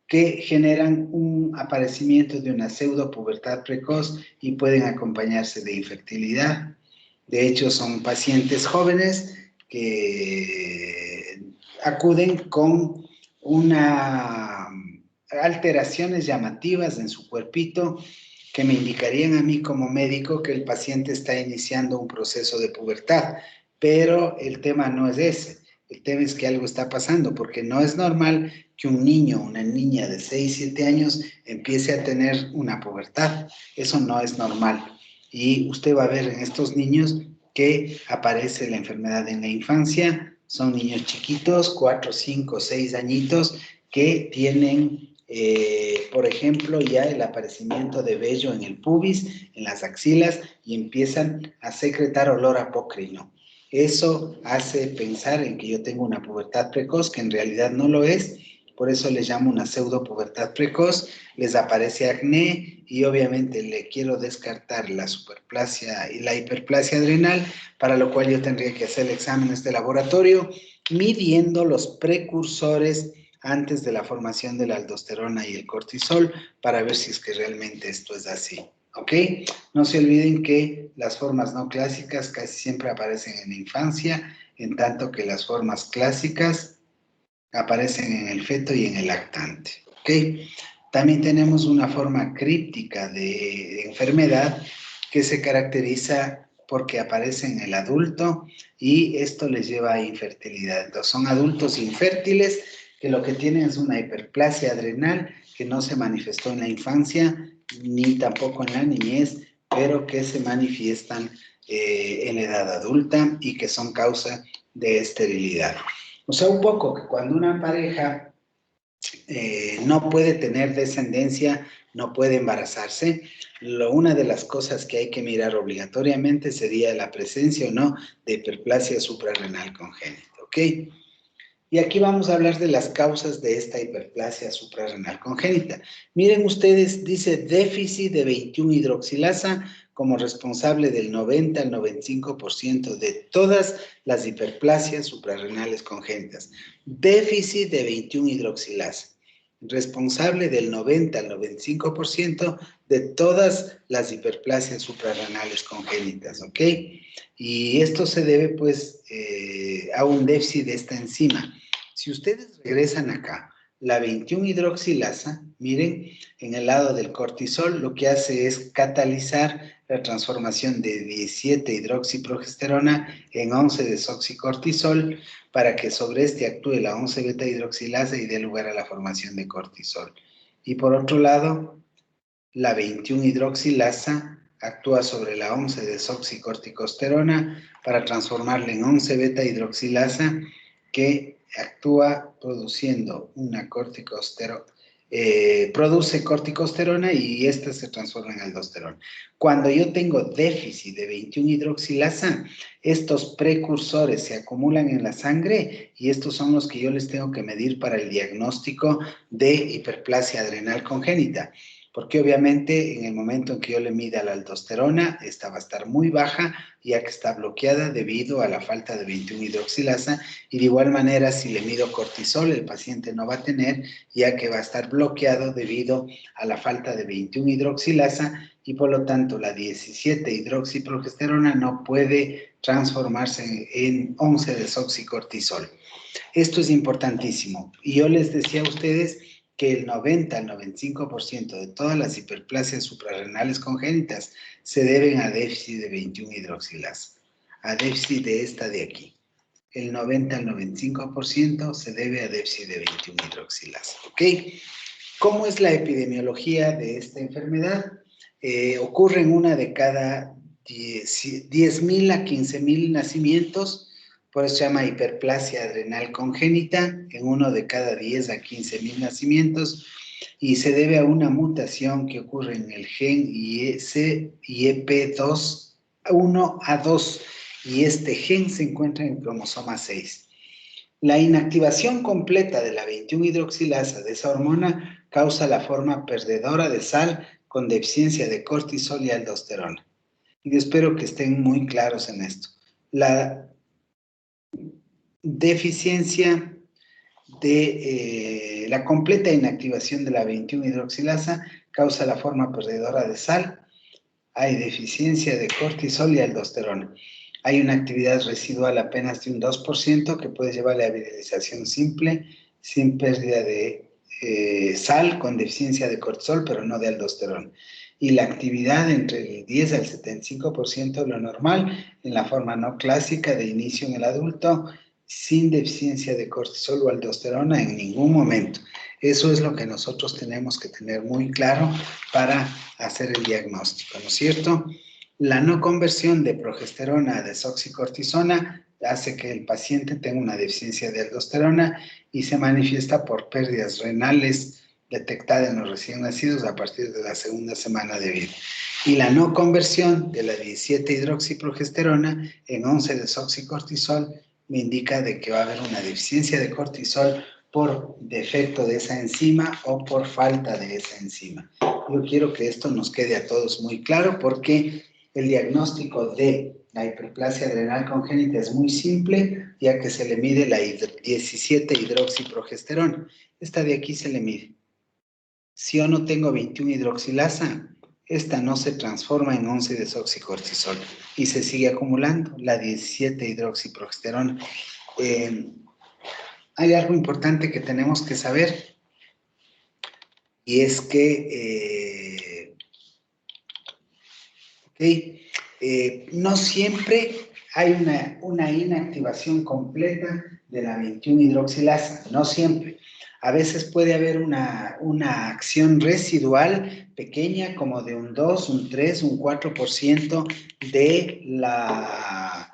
S1: que generan un aparecimiento de una pseudopubertad precoz y pueden acompañarse de infertilidad. De hecho, son pacientes jóvenes que acuden con alteraciones llamativas en su cuerpito que me indicarían a mí como médico que el paciente está iniciando un proceso de pubertad, pero el tema no es ese. El tema es que algo está pasando, porque no es normal que un niño o una niña de 6, 7 años empiece a tener una pubertad. Eso no es normal. Y usted va a ver en estos niños que aparece la enfermedad en la infancia. Son niños chiquitos, 4, 5, 6 añitos, que tienen, por ejemplo, ya el aparecimiento de vello en el pubis, en las axilas, y empiezan a secretar olor apócrino. Eso hace pensar en que yo tengo una pubertad precoz, que en realidad no lo es. Por eso les llamo una pseudopubertad precoz. Les aparece acné y obviamente le quiero descartar la superplasia y la hiperplasia adrenal, para lo cual yo tendría que hacer exámenes de laboratorio midiendo los precursores antes de la formación de la aldosterona y el cortisol, para ver si es que realmente esto es así. ¿Ok? No se olviden que las formas no clásicas casi siempre aparecen en la infancia, en tanto que las formas clásicas aparecen en el feto y en el lactante. ¿Ok? También tenemos una forma críptica de enfermedad que se caracteriza porque aparece en el adulto y esto les lleva a infertilidad. Entonces, son adultos infértiles que lo que tienen es una hiperplasia adrenal que no se manifestó en la infancia ni tampoco en la niñez, pero que se manifiestan en la edad adulta y que son causa de esterilidad. O sea, un poco que cuando una pareja no puede tener descendencia, no puede embarazarse, una de las cosas que hay que mirar obligatoriamente sería la presencia o no de hiperplasia suprarrenal congénita, ¿ok? Y aquí vamos a hablar de las causas de esta hiperplasia suprarrenal congénita. Miren ustedes, dice déficit de 21-hidroxilasa como responsable del 90 al 95% de todas las hiperplasias suprarrenales congénitas. Déficit de 21-hidroxilasa, responsable del 90 al 95% de todas las hiperplasias suprarrenales congénitas, ¿ok? Y esto se debe, pues, a un déficit de esta enzima. Si ustedes regresan acá, la 21-hidroxilasa, miren, en el lado del cortisol, lo que hace es catalizar la transformación de 17-hidroxiprogesterona en 11-desoxicortisol para que sobre este actúe la 11-beta-hidroxilasa y dé lugar a la formación de cortisol. Y por otro lado, la 21-hidroxilasa actúa sobre la 11-desoxicorticosterona para transformarla en 11-beta-hidroxilasa que actúa produciendo una produce corticosterona y esta se transforma en aldosterona. Cuando yo tengo déficit de 21-hidroxilasa, estos precursores se acumulan en la sangre y estos son los que yo les tengo que medir para el diagnóstico de hiperplasia adrenal congénita. porque obviamente en el momento en que yo le mida la aldosterona, esta va a estar muy baja, ya que está bloqueada debido a la falta de 21-hidroxilasa, y de igual manera si le mido cortisol, el paciente no va a tener, ya que va a estar bloqueado debido a la falta de 21-hidroxilasa, y por lo tanto la 17-hidroxiprogesterona no puede transformarse en 11-desoxicortisol. Esto es importantísimo. Y yo les decía a ustedes que el 90 al 95% de todas las hiperplasias suprarrenales congénitas se deben a déficit de 21-hidroxilasa, a déficit de esta de aquí. El 90 al 95% se debe a déficit de 21-hidroxilasa. ¿Ok? ¿Cómo es la epidemiología de esta enfermedad? Ocurre en una de cada 10.000 a 15.000 nacimientos. Por eso se llama hiperplasia adrenal congénita, en uno de cada 10 a 15.000 nacimientos, y se debe a una mutación que ocurre en el gen IEP1A2, y este gen se encuentra en el cromosoma 6. La inactivación completa de la 21-hidroxilasa de esa hormona causa la forma perdedora de sal con deficiencia de cortisol y aldosterona. Y espero que estén muy claros en esto. La deficiencia de la completa inactivación de la 21-hidroxilasa causa la forma perdedora de sal. Hay deficiencia de cortisol y aldosterona. Hay una actividad residual apenas de un 2% que puede llevar a la virilización simple, sin pérdida de sal, con deficiencia de cortisol, pero no de aldosterona. Y la actividad entre el 10 al 75% de lo normal, en la forma no clásica de inicio en el adulto, sin deficiencia de cortisol o aldosterona en ningún momento. Eso es lo que nosotros tenemos que tener muy claro para hacer el diagnóstico, ¿no es cierto? La no conversión de progesterona a desoxicortisona hace que el paciente tenga una deficiencia de aldosterona y se manifiesta por pérdidas renales detectadas en los recién nacidos a partir de la segunda semana de vida. Y la no conversión de la 17-hidroxiprogesterona en 11-desoxicortisol me indica de que va a haber una deficiencia de cortisol por defecto de esa enzima o por falta de esa enzima. Yo quiero que esto nos quede a todos muy claro porque el diagnóstico de la hiperplasia adrenal congénita es muy simple, ya que se le mide la 17-hidroxiprogesterona. Esta de aquí se le mide. Si yo no tengo 21-hidroxilasa, esta no se transforma en 11-desoxicortisol y se sigue acumulando la 17-hidroxiprogesterona. Hay algo importante que tenemos que saber y es que no siempre hay una inactivación completa de la 21-hidroxilasa, no siempre. A veces puede haber una acción residual pequeña como de un 2, un 3, un 4% de la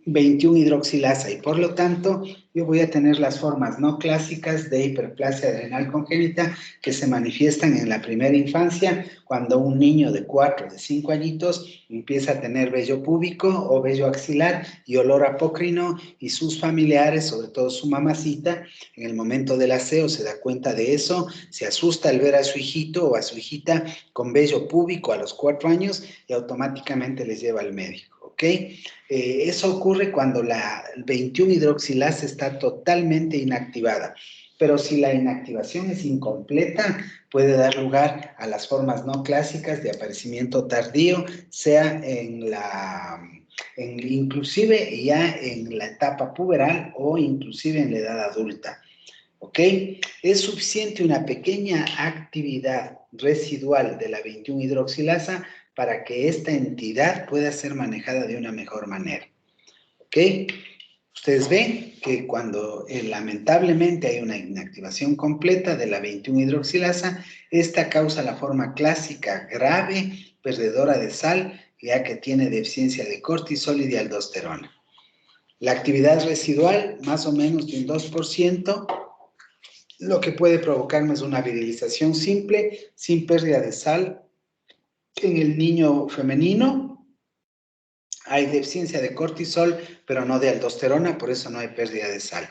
S1: 21-hidroxilasa y por lo tanto yo voy a tener las formas no clásicas de hiperplasia adrenal congénita que se manifiestan en la primera infancia cuando un niño de 4, de 5 añitos empieza a tener vello púbico o vello axilar y olor apócrino y sus familiares, sobre todo su mamacita, en el momento del aseo se da cuenta de eso, se asusta al ver a su hijito o a su hijita con vello púbico a los 4 años y automáticamente les lleva al médico. ¿Ok? Eso ocurre cuando la 21-hidroxilasa está totalmente inactivada. Pero si la inactivación es incompleta, puede dar lugar a las formas no clásicas de aparecimiento tardío, sea inclusive ya en la etapa puberal o inclusive en la edad adulta. ¿Ok? Es suficiente una pequeña actividad residual de la 21-hidroxilasa para que esta entidad pueda ser manejada de una mejor manera. ¿Ok? Ustedes ven que cuando lamentablemente hay una inactivación completa de la 21-hidroxilasa, esta causa la forma clásica grave, perdedora de sal, ya que tiene deficiencia de cortisol y de aldosterona. La actividad residual, más o menos de un 2%, lo que puede provocarme es una virilización simple, sin pérdida de sal. En el niño femenino hay deficiencia de cortisol, pero no de aldosterona, por eso no hay pérdida de sal.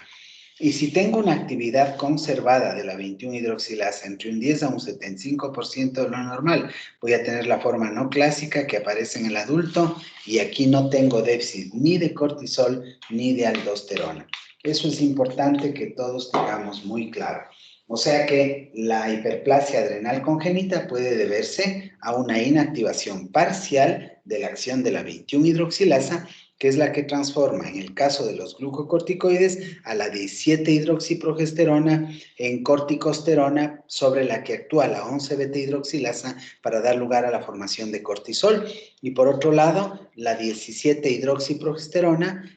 S1: Y si tengo una actividad conservada de la 21-hidroxilasa entre un 10 a un 75% de lo normal, voy a tener la forma no clásica que aparece en el adulto y aquí no tengo déficit ni de cortisol ni de aldosterona. Eso es importante que todos tengamos muy claro. O sea que la hiperplasia adrenal congénita puede deberse a una inactivación parcial de la acción de la 21-hidroxilasa, que es la que transforma, en el caso de los glucocorticoides, a la 17-hidroxiprogesterona en corticosterona, sobre la que actúa la 11-beta-hidroxilasa para dar lugar a la formación de cortisol. Y por otro lado, la 17-hidroxiprogesterona,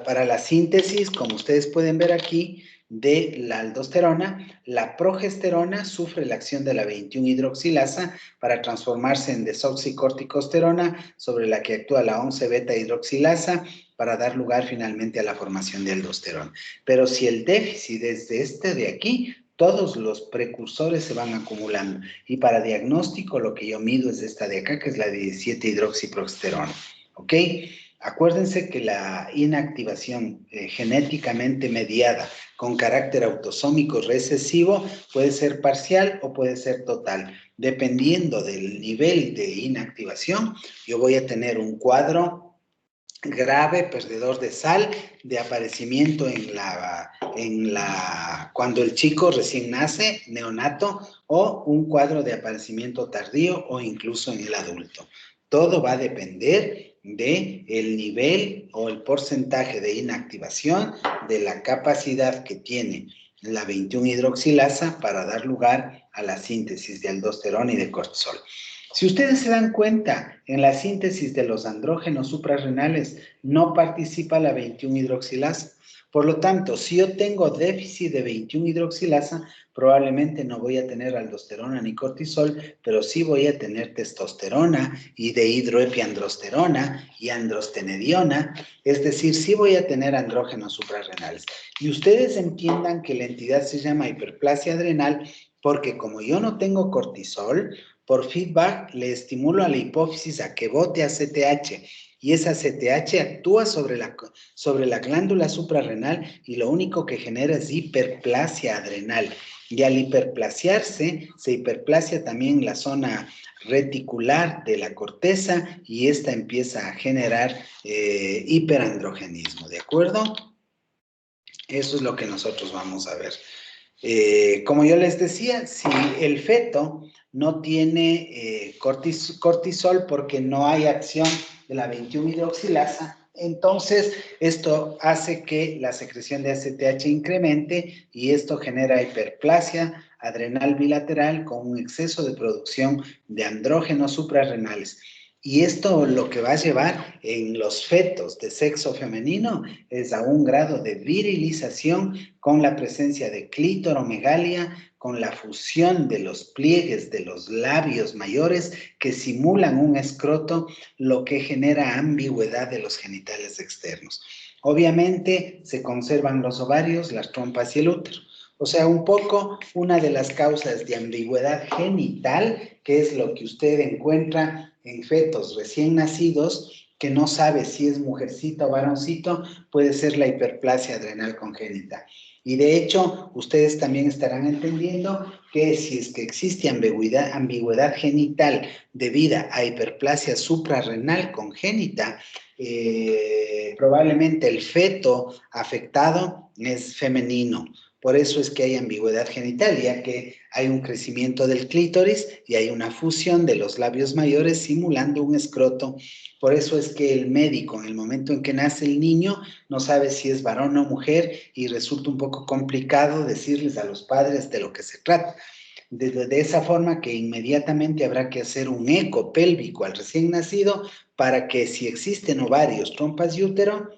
S1: para la síntesis, como ustedes pueden ver aquí, de la aldosterona, la progesterona sufre la acción de la 21-hidroxilasa para transformarse en desoxicorticosterona, sobre la que actúa la 11-beta-hidroxilasa para dar lugar finalmente a la formación de aldosterona. Pero si el déficit es de este de aquí, todos los precursores se van acumulando. Y para diagnóstico lo que yo mido es esta de acá, que es la 17-hidroxiprogesterona. ¿Ok? Acuérdense que la inactivación genéticamente mediada con carácter autosómico recesivo puede ser parcial o puede ser total. Dependiendo del nivel de inactivación, yo voy a tener un cuadro grave, perdedor de sal, de aparecimiento cuando el chico recién nace, neonato, o un cuadro de aparecimiento tardío o incluso en el adulto. Todo va a depender del nivel o el porcentaje de inactivación de la capacidad que tiene la 21-hidroxilasa para dar lugar a la síntesis de aldosterona y de cortisol. Si ustedes se dan cuenta, en la síntesis de los andrógenos suprarrenales no participa la 21-hidroxilasa. Por lo tanto, si yo tengo déficit de 21-hidroxilasa, probablemente no voy a tener aldosterona ni cortisol, pero sí voy a tener testosterona y dehidroepiandrosterona y androstenediona, es decir, sí voy a tener andrógenos suprarrenales. Y ustedes entiendan que la entidad se llama hiperplasia adrenal porque como yo no tengo cortisol, por feedback le estimulo a la hipófisis a que bote ACTH y esa ACTH actúa sobre la glándula suprarrenal y lo único que genera es hiperplasia adrenal. Y al hiperplasiarse, se hiperplasia también la zona reticular de la corteza y esta empieza a generar hiperandrogenismo, ¿de acuerdo? Eso es lo que nosotros vamos a ver. Como yo les decía, si el feto no tiene cortisol porque no hay acción de la 21-hidroxilasa, entonces esto hace que la secreción de ACTH incremente y esto genera hiperplasia adrenal bilateral con un exceso de producción de andrógenos suprarrenales. Y esto lo que va a llevar en los fetos de sexo femenino es a un grado de virilización con la presencia de clítoromegalia, con la fusión de los pliegues de los labios mayores que simulan un escroto, lo que genera ambigüedad de los genitales externos. Obviamente se conservan los ovarios, las trompas y el útero. O sea, un poco una de las causas de ambigüedad genital, que es lo que usted encuentra en fetos recién nacidos, que no sabe si es mujercita o varoncito, puede ser la hiperplasia adrenal congénita. Y de hecho, ustedes también estarán entendiendo que si es que existe ambigüedad genital debida a hiperplasia suprarrenal congénita, probablemente el feto afectado es femenino. Por eso es que hay ambigüedad genital, ya que hay un crecimiento del clítoris y hay una fusión de los labios mayores simulando un escroto. Por eso es que el médico, en el momento en que nace el niño, no sabe si es varón o mujer y resulta un poco complicado decirles a los padres de lo que se trata. De esa forma que inmediatamente habrá que hacer un eco pélvico al recién nacido para que si existen ovarios, trompas y útero,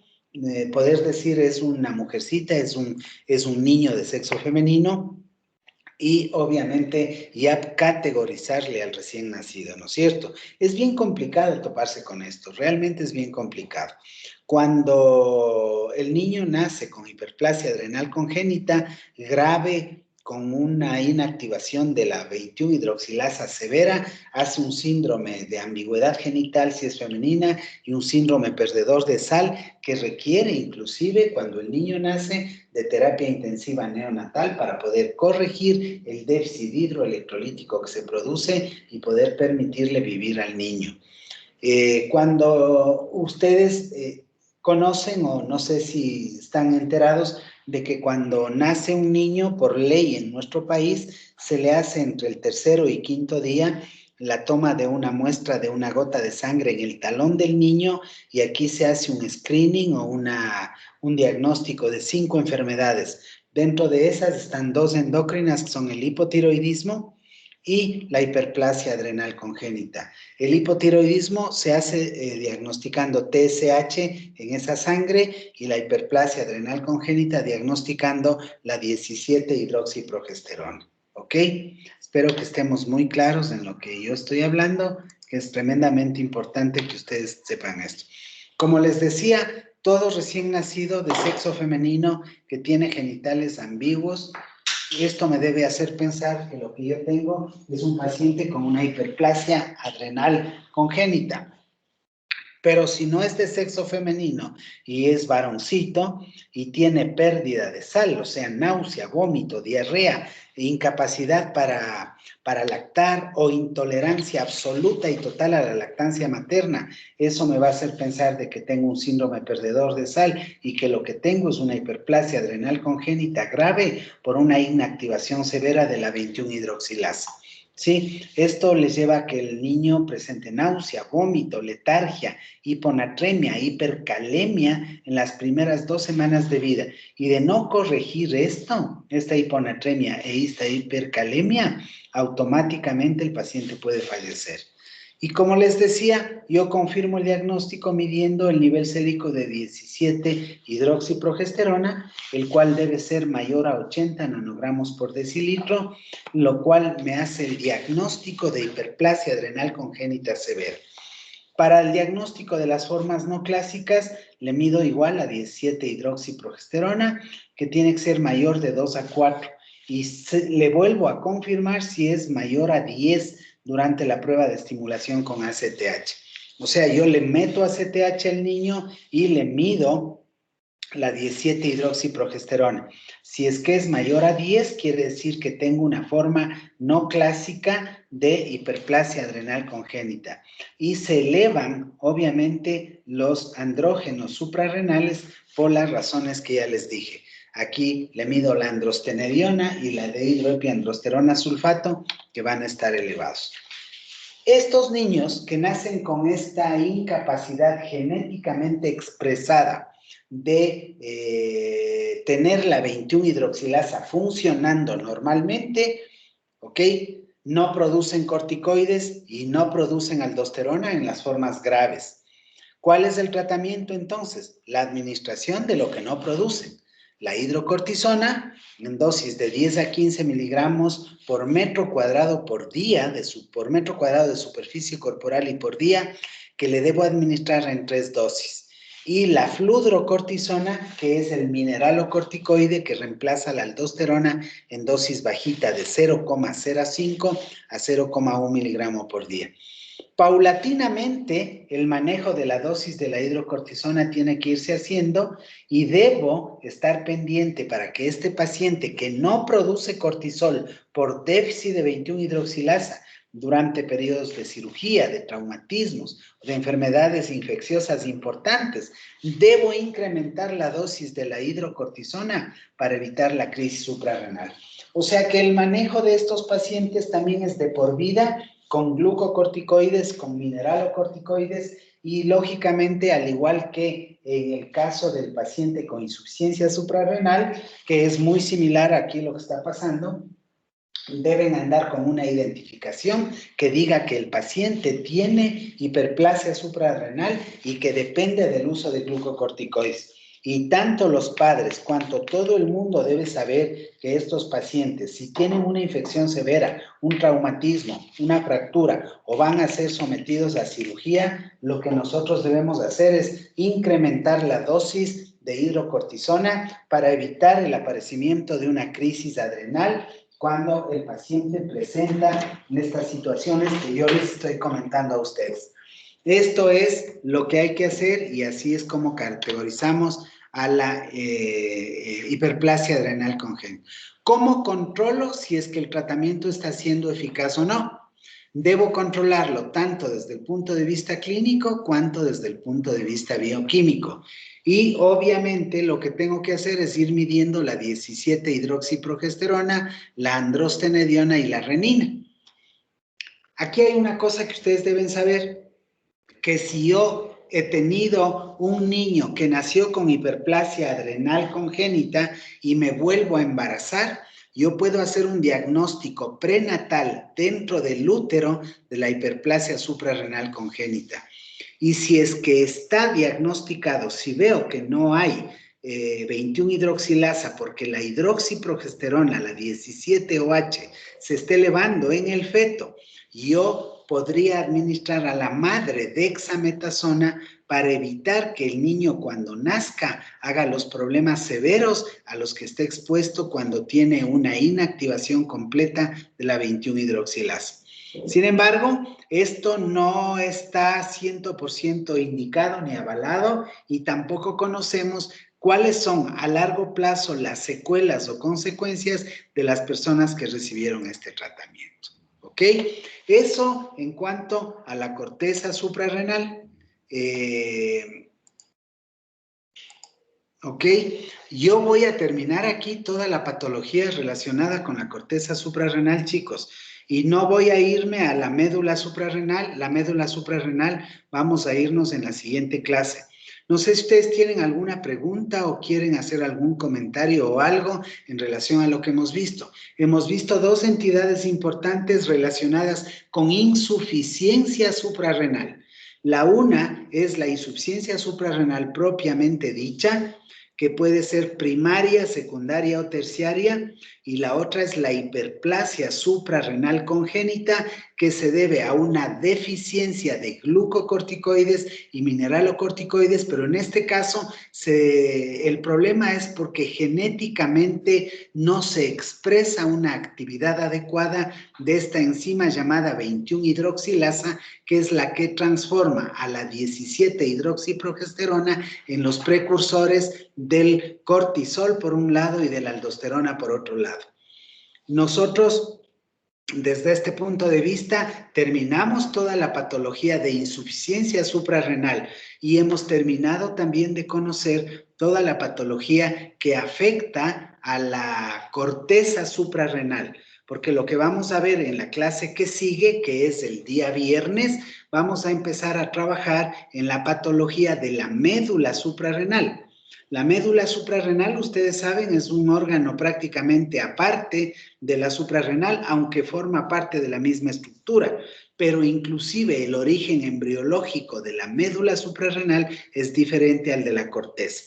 S1: poder decir es una mujercita, es un niño de sexo femenino y obviamente ya categorizarle al recién nacido, ¿no es cierto? Es bien complicado toparse con esto, realmente es bien complicado. Cuando el niño nace con hiperplasia adrenal congénita grave, con una inactivación de la 21-hidroxilasa severa, hace un síndrome de ambigüedad genital si es femenina y un síndrome perdedor de sal que requiere inclusive cuando el niño nace de terapia intensiva neonatal para poder corregir el déficit hidroelectrolítico que se produce y poder permitirle vivir al niño. Cuando ustedes conocen o no sé si están enterados de que cuando nace un niño, por ley en nuestro país, se le hace entre el tercero y quinto día la toma de una muestra de una gota de sangre en el talón del niño y aquí se hace un screening o un diagnóstico de 5 enfermedades. Dentro de esas están 2 endócrinas que son el hipotiroidismo y la hiperplasia adrenal congénita. El hipotiroidismo se hace diagnosticando TSH en esa sangre y la hiperplasia adrenal congénita diagnosticando la 17-hidroxiprogesterona. ¿Ok? Espero que estemos muy claros en lo que yo estoy hablando, que es tremendamente importante que ustedes sepan esto. Como les decía, todo recién nacido de sexo femenino que tiene genitales ambiguos, esto me debe hacer pensar que lo que yo tengo es un paciente con una hiperplasia adrenal congénita. Pero si no es de sexo femenino y es varoncito y tiene pérdida de sal, o sea, náusea, vómito, diarrea, incapacidad para lactar o intolerancia absoluta y total a la lactancia materna, eso me va a hacer pensar de que tengo un síndrome perdedor de sal y que lo que tengo es una hiperplasia adrenal congénita grave por una inactivación severa de la 21-hidroxilasa. Sí, esto les lleva a que el niño presente náusea, vómito, letargia, hiponatremia, hipercalemia en las primeras 2 semanas de vida. Y de no corregir esta hiponatremia e esta hipercalemia, automáticamente el paciente puede fallecer. Y como les decía, yo confirmo el diagnóstico midiendo el nivel sérico de 17-hidroxiprogesterona, el cual debe ser mayor a 80 nanogramos por decilitro, lo cual me hace el diagnóstico de hiperplasia adrenal congénita severa. Para el diagnóstico de las formas no clásicas, le mido igual a 17-hidroxiprogesterona, que tiene que ser mayor de 2 a 4. Y le vuelvo a confirmar si es mayor a 10 durante la prueba de estimulación con ACTH. O sea, yo le meto ACTH al niño y le mido la 17-hidroxiprogesterona. Si es que es mayor a 10, quiere decir que tengo una forma no clásica de hiperplasia adrenal congénita. Y se elevan, obviamente, los andrógenos suprarrenales por las razones que ya les dije. Aquí le mido la androstenediona y la dehidroepiandrosterona sulfato, que van a estar elevados. Estos niños que nacen con esta incapacidad genéticamente expresada de tener la 21-hidroxilasa funcionando normalmente, ¿ok? No producen corticoides y no producen aldosterona en las formas graves. ¿Cuál es el tratamiento entonces? La administración de lo que no producen. La hidrocortisona en dosis de 10 a 15 miligramos por metro cuadrado por día, por metro cuadrado de superficie corporal y por día, que le debo administrar en 3 dosis. Y la fludrocortisona, que es el mineralocorticoide que reemplaza la aldosterona en dosis bajita de 0,05 a 0,1 miligramo por día. Paulatinamente, el manejo de la dosis de la hidrocortisona tiene que irse haciendo y debo estar pendiente para que este paciente que no produce cortisol por déficit de 21-hidroxilasa durante periodos de cirugía, de traumatismos, de enfermedades infecciosas importantes, debo incrementar la dosis de la hidrocortisona para evitar la crisis suprarrenal. O sea que el manejo de estos pacientes también es de por vida, con glucocorticoides, con mineralocorticoides y lógicamente al igual que en el caso del paciente con insuficiencia suprarrenal, que es muy similar aquí lo que está pasando, deben andar con una identificación que diga que el paciente tiene hiperplasia suprarrenal y que depende del uso de glucocorticoides. Y tanto los padres cuanto todo el mundo debe saber que estos pacientes, si tienen una infección severa, un traumatismo, una fractura o van a ser sometidos a cirugía, lo que nosotros debemos hacer es incrementar la dosis de hidrocortisona para evitar el aparecimiento de una crisis adrenal cuando el paciente presenta estas situaciones que yo les estoy comentando a ustedes. Esto es lo que hay que hacer y así es como categorizamos a la hiperplasia adrenal congénita. ¿Cómo controlo si es que el tratamiento está siendo eficaz o no? Debo controlarlo tanto desde el punto de vista clínico cuanto desde el punto de vista bioquímico. Y obviamente lo que tengo que hacer es ir midiendo la 17-hidroxiprogesterona, la androstenediona y la renina. Aquí hay una cosa que ustedes deben saber, que si yo he tenido un niño que nació con hiperplasia adrenal congénita y me vuelvo a embarazar, yo puedo hacer un diagnóstico prenatal dentro del útero de la hiperplasia suprarrenal congénita. Y si es que está diagnosticado, si veo que no hay 21-hidroxilasa porque la hidroxiprogesterona, la 17-OH, se está elevando en el feto, yo podría administrar a la madre dexametasona para evitar que el niño cuando nazca haga los problemas severos a los que está expuesto cuando tiene una inactivación completa de la 21-hidroxilasa. Sin embargo, esto no está 100% indicado ni avalado y tampoco conocemos cuáles son a largo plazo las secuelas o consecuencias de las personas que recibieron este tratamiento. ¿Ok? Eso en cuanto a la corteza suprarrenal. ¿Ok? Yo voy a terminar aquí toda la patología relacionada con la corteza suprarrenal, chicos. Y no voy a irme a la médula suprarrenal. La médula suprarrenal vamos a irnos en la siguiente clase. No sé si ustedes tienen alguna pregunta o quieren hacer algún comentario o algo en relación a lo que hemos visto. Hemos visto dos entidades importantes relacionadas con insuficiencia suprarrenal. La una es la insuficiencia suprarrenal propiamente dicha, que puede ser primaria, secundaria o terciaria, y la otra es la hiperplasia suprarrenal congénita, que se debe a una deficiencia de glucocorticoides y mineralocorticoides, pero en este caso el problema es porque genéticamente no se expresa una actividad adecuada de esta enzima llamada 21-hidroxilasa, que es la que transforma a la 17-hidroxiprogesterona en los precursores del cortisol por un lado y de la aldosterona por otro lado. Nosotros, desde este punto de vista, terminamos toda la patología de insuficiencia suprarrenal y hemos terminado también de conocer toda la patología que afecta a la corteza suprarrenal, porque lo que vamos a ver en la clase que sigue, que es el día viernes, vamos a empezar a trabajar en la patología de la médula suprarrenal. La médula suprarrenal, ustedes saben, es un órgano prácticamente aparte de la suprarrenal, aunque forma parte de la misma estructura, pero inclusive el origen embriológico de la médula suprarrenal es diferente al de la corteza.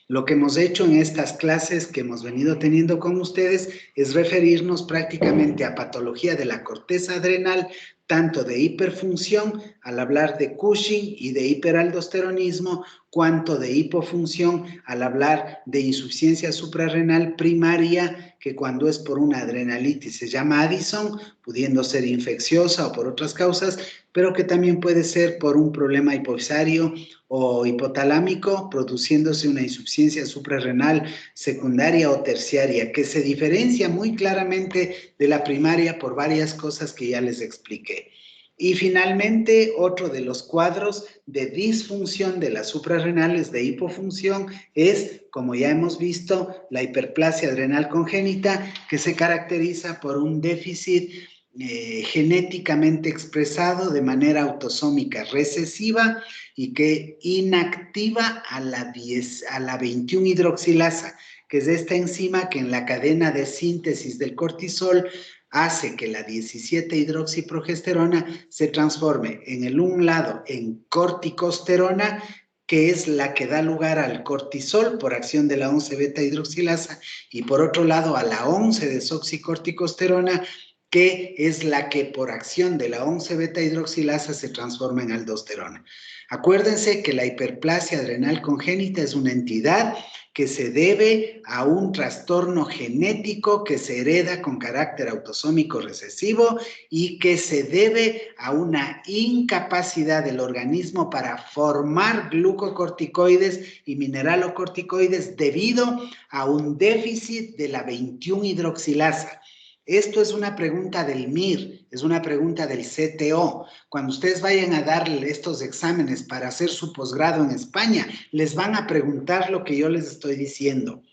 S1: Lo que hemos hecho en estas clases que hemos venido teniendo con ustedes es referirnos prácticamente a patología de la corteza adrenal, tanto de hiperfunción al hablar de Cushing y de hiperaldosteronismo, cuanto de hipofunción al hablar de insuficiencia suprarrenal primaria, que cuando es por una adrenalitis se llama Addison, pudiendo ser infecciosa o por otras causas, pero que también puede ser por un problema hipofisario o hipotalámico, produciéndose una insuficiencia suprarrenal secundaria o terciaria, que se diferencia muy claramente de la primaria por varias cosas que ya les expliqué. Y finalmente, otro de los cuadros de disfunción de las suprarrenales de hipofunción es, como ya hemos visto, la hiperplasia adrenal congénita, que se caracteriza por un déficit genéticamente expresado de manera autosómica recesiva y que inactiva a la 21-hidroxilasa, que es esta enzima que en la cadena de síntesis del cortisol hace que la 17-hidroxiprogesterona se transforme en el un lado en corticosterona, que es la que da lugar al cortisol por acción de la 11-beta-hidroxilasa, y por otro lado a la 11-desoxicorticosterona, que es la que por acción de la 11-beta-hidroxilasa se transforma en aldosterona. Acuérdense que la hiperplasia adrenal congénita es una entidad que se debe a un trastorno genético que se hereda con carácter autosómico recesivo y que se debe a una incapacidad del organismo para formar glucocorticoides y mineralocorticoides debido a un déficit de la 21-hidroxilasa. Esto es una pregunta del MIR, es una pregunta del CTO. Cuando ustedes vayan a darle estos exámenes para hacer su posgrado en España, les van a preguntar lo que yo les estoy diciendo.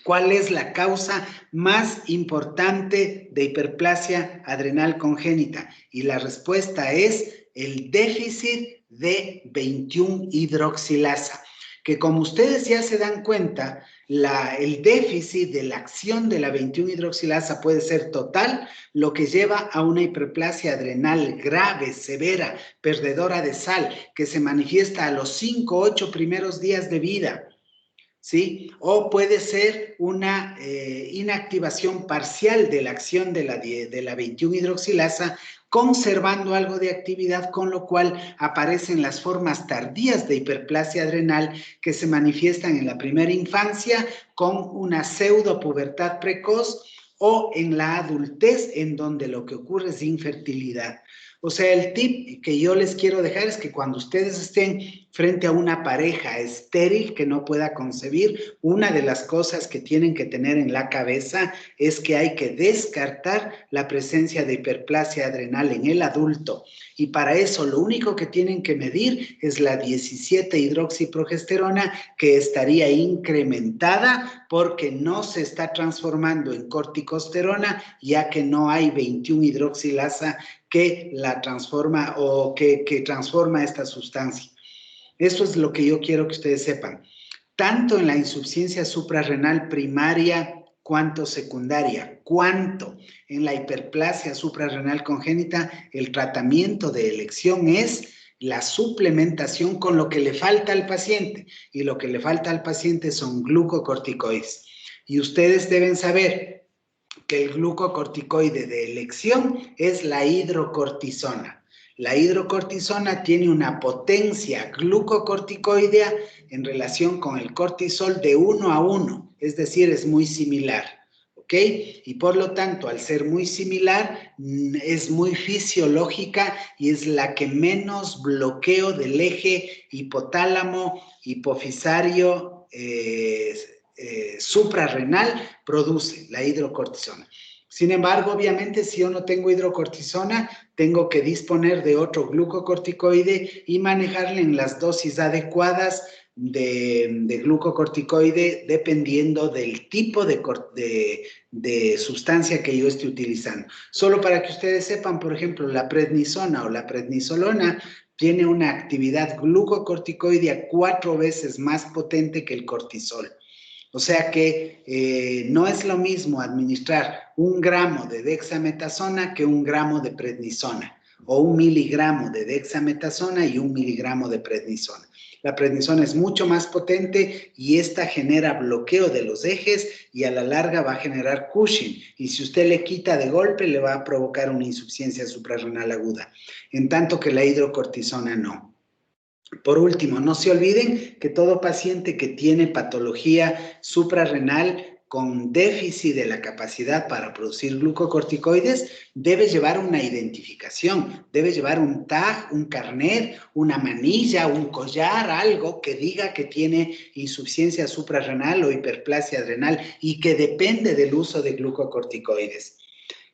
S1: ¿Cuál es la causa más importante de hiperplasia adrenal congénita? Y la respuesta es el déficit de 21-hidroxilasa, que como ustedes ya se dan cuenta, el déficit de la acción de la 21-hidroxilasa puede ser total, lo que lleva a una hiperplasia adrenal grave, severa, perdedora de sal, que se manifiesta a los 5 o 8 primeros días de vida. ¿Sí? O puede ser una inactivación parcial de la acción de la 21-hidroxilasa, conservando algo de actividad, con lo cual aparecen las formas tardías de hiperplasia adrenal que se manifiestan en la primera infancia con una pseudopubertad precoz o en la adultez, en donde lo que ocurre es infertilidad. O sea, el tip que yo les quiero dejar es que cuando ustedes estén frente a una pareja estéril que no pueda concebir, una de las cosas que tienen que tener en la cabeza es que hay que descartar la presencia de hiperplasia adrenal en el adulto. Y para eso lo único que tienen que medir es la 17-hidroxiprogesterona, que estaría incrementada porque no se está transformando en corticosterona, ya que no hay 21-hidroxilasa que la transforma o que transforma esta sustancia. Eso es lo que yo quiero que ustedes sepan. Tanto en la insuficiencia suprarrenal primaria cuanto secundaria, cuanto en la hiperplasia suprarrenal congénita, el tratamiento de elección es la suplementación con lo que le falta al paciente. Y lo que le falta al paciente son glucocorticoides. Y ustedes deben saber que el glucocorticoide de elección es la hidrocortisona. La hidrocortisona tiene una potencia glucocorticoidea en relación con el cortisol de 1:1, es decir, es muy similar, ¿ok? Y por lo tanto, al ser muy similar, es muy fisiológica y es la que menos bloqueo del eje hipotálamo, hipofisario, suprarrenal produce la hidrocortisona. Sin embargo, obviamente, si yo no tengo hidrocortisona, tengo que disponer de otro glucocorticoide y manejarle en las dosis adecuadas de glucocorticoide dependiendo del tipo de sustancia que yo esté utilizando. Solo para que ustedes sepan, por ejemplo, la prednisona o la prednisolona tiene una actividad glucocorticoidea 4 veces más potente que el cortisol. O sea que no es lo mismo administrar 1 gramo de dexametasona que 1 gramo de prednisona, o 1 miligramo de dexametasona y 1 miligramo de prednisona. La prednisona es mucho más potente y esta genera bloqueo de los ejes y a la larga va a generar Cushing. Y si usted le quita de golpe, le va a provocar una insuficiencia suprarrenal aguda, en tanto que la hidrocortisona no. Por último, no se olviden que todo paciente que tiene patología suprarrenal con déficit de la capacidad para producir glucocorticoides debe llevar una identificación, debe llevar un tag, un carnet, una manilla, un collar, algo que diga que tiene insuficiencia suprarrenal o hiperplasia adrenal y que depende del uso de glucocorticoides.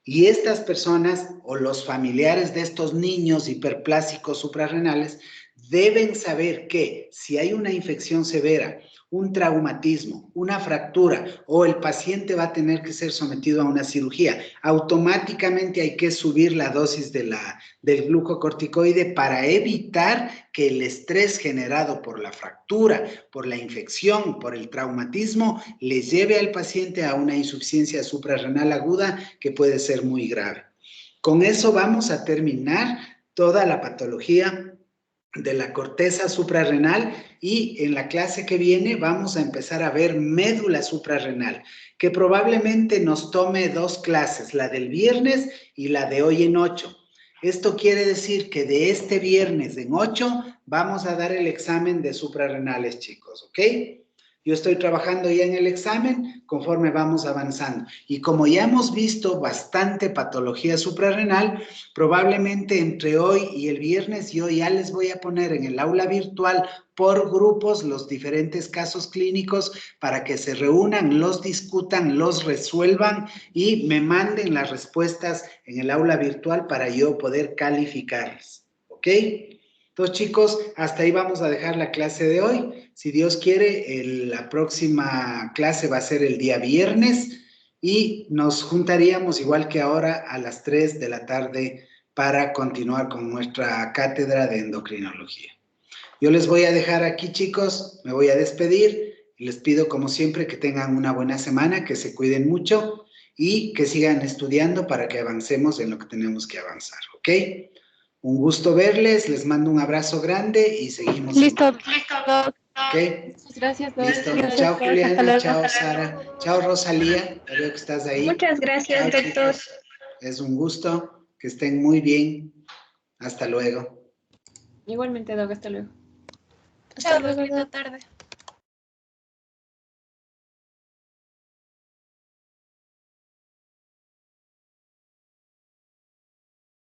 S1: Y estas personas o los familiares de estos niños hiperplásicos suprarrenales deben saber que si hay una infección severa, un traumatismo, una fractura o el paciente va a tener que ser sometido a una cirugía, automáticamente hay que subir la dosis del glucocorticoide para evitar que el estrés generado por la fractura, por la infección, por el traumatismo, le lleve al paciente a una insuficiencia suprarrenal aguda que puede ser muy grave. Con eso vamos a terminar toda la patología de la corteza suprarrenal y en la clase que viene vamos a empezar a ver médula suprarrenal, que probablemente nos tome 2 clases, la del viernes y la de hoy en 8. Esto quiere decir que de este viernes en 8 vamos a dar el examen de suprarrenales, chicos, ¿ok? Yo estoy trabajando ya en el examen conforme vamos avanzando. Y como ya hemos visto bastante patología suprarrenal, probablemente entre hoy y el viernes yo ya les voy a poner en el aula virtual por grupos los diferentes casos clínicos para que se reúnan, los discutan, los resuelvan y me manden las respuestas en el aula virtual para yo poder calificarles. ¿Ok? Entonces, chicos, hasta ahí vamos a dejar la clase de hoy. Si Dios quiere, la próxima clase va a ser el día viernes y nos juntaríamos igual que ahora a las 3 de la tarde para continuar con nuestra cátedra de endocrinología. Yo les voy a dejar aquí, chicos, me voy a despedir y les pido como siempre que tengan una buena semana, que se cuiden mucho y que sigan estudiando para que avancemos en lo que tenemos que avanzar, ¿ok? Un gusto verles, les mando un abrazo grande y seguimos.
S2: Listo.
S1: ¿Ok?
S2: Muchas gracias.
S1: Listo.
S2: Gracias.
S1: Chao, Juliana. Chao, Sara. Chao, Rosalía. Veo que estás ahí.
S3: Muchas gracias,
S1: Chao,
S3: doctor.
S1: chicos. Es un gusto. Que estén muy bien. Hasta luego.
S2: Igualmente, Doc, hasta luego.
S3: Hasta luego. Buena tarde.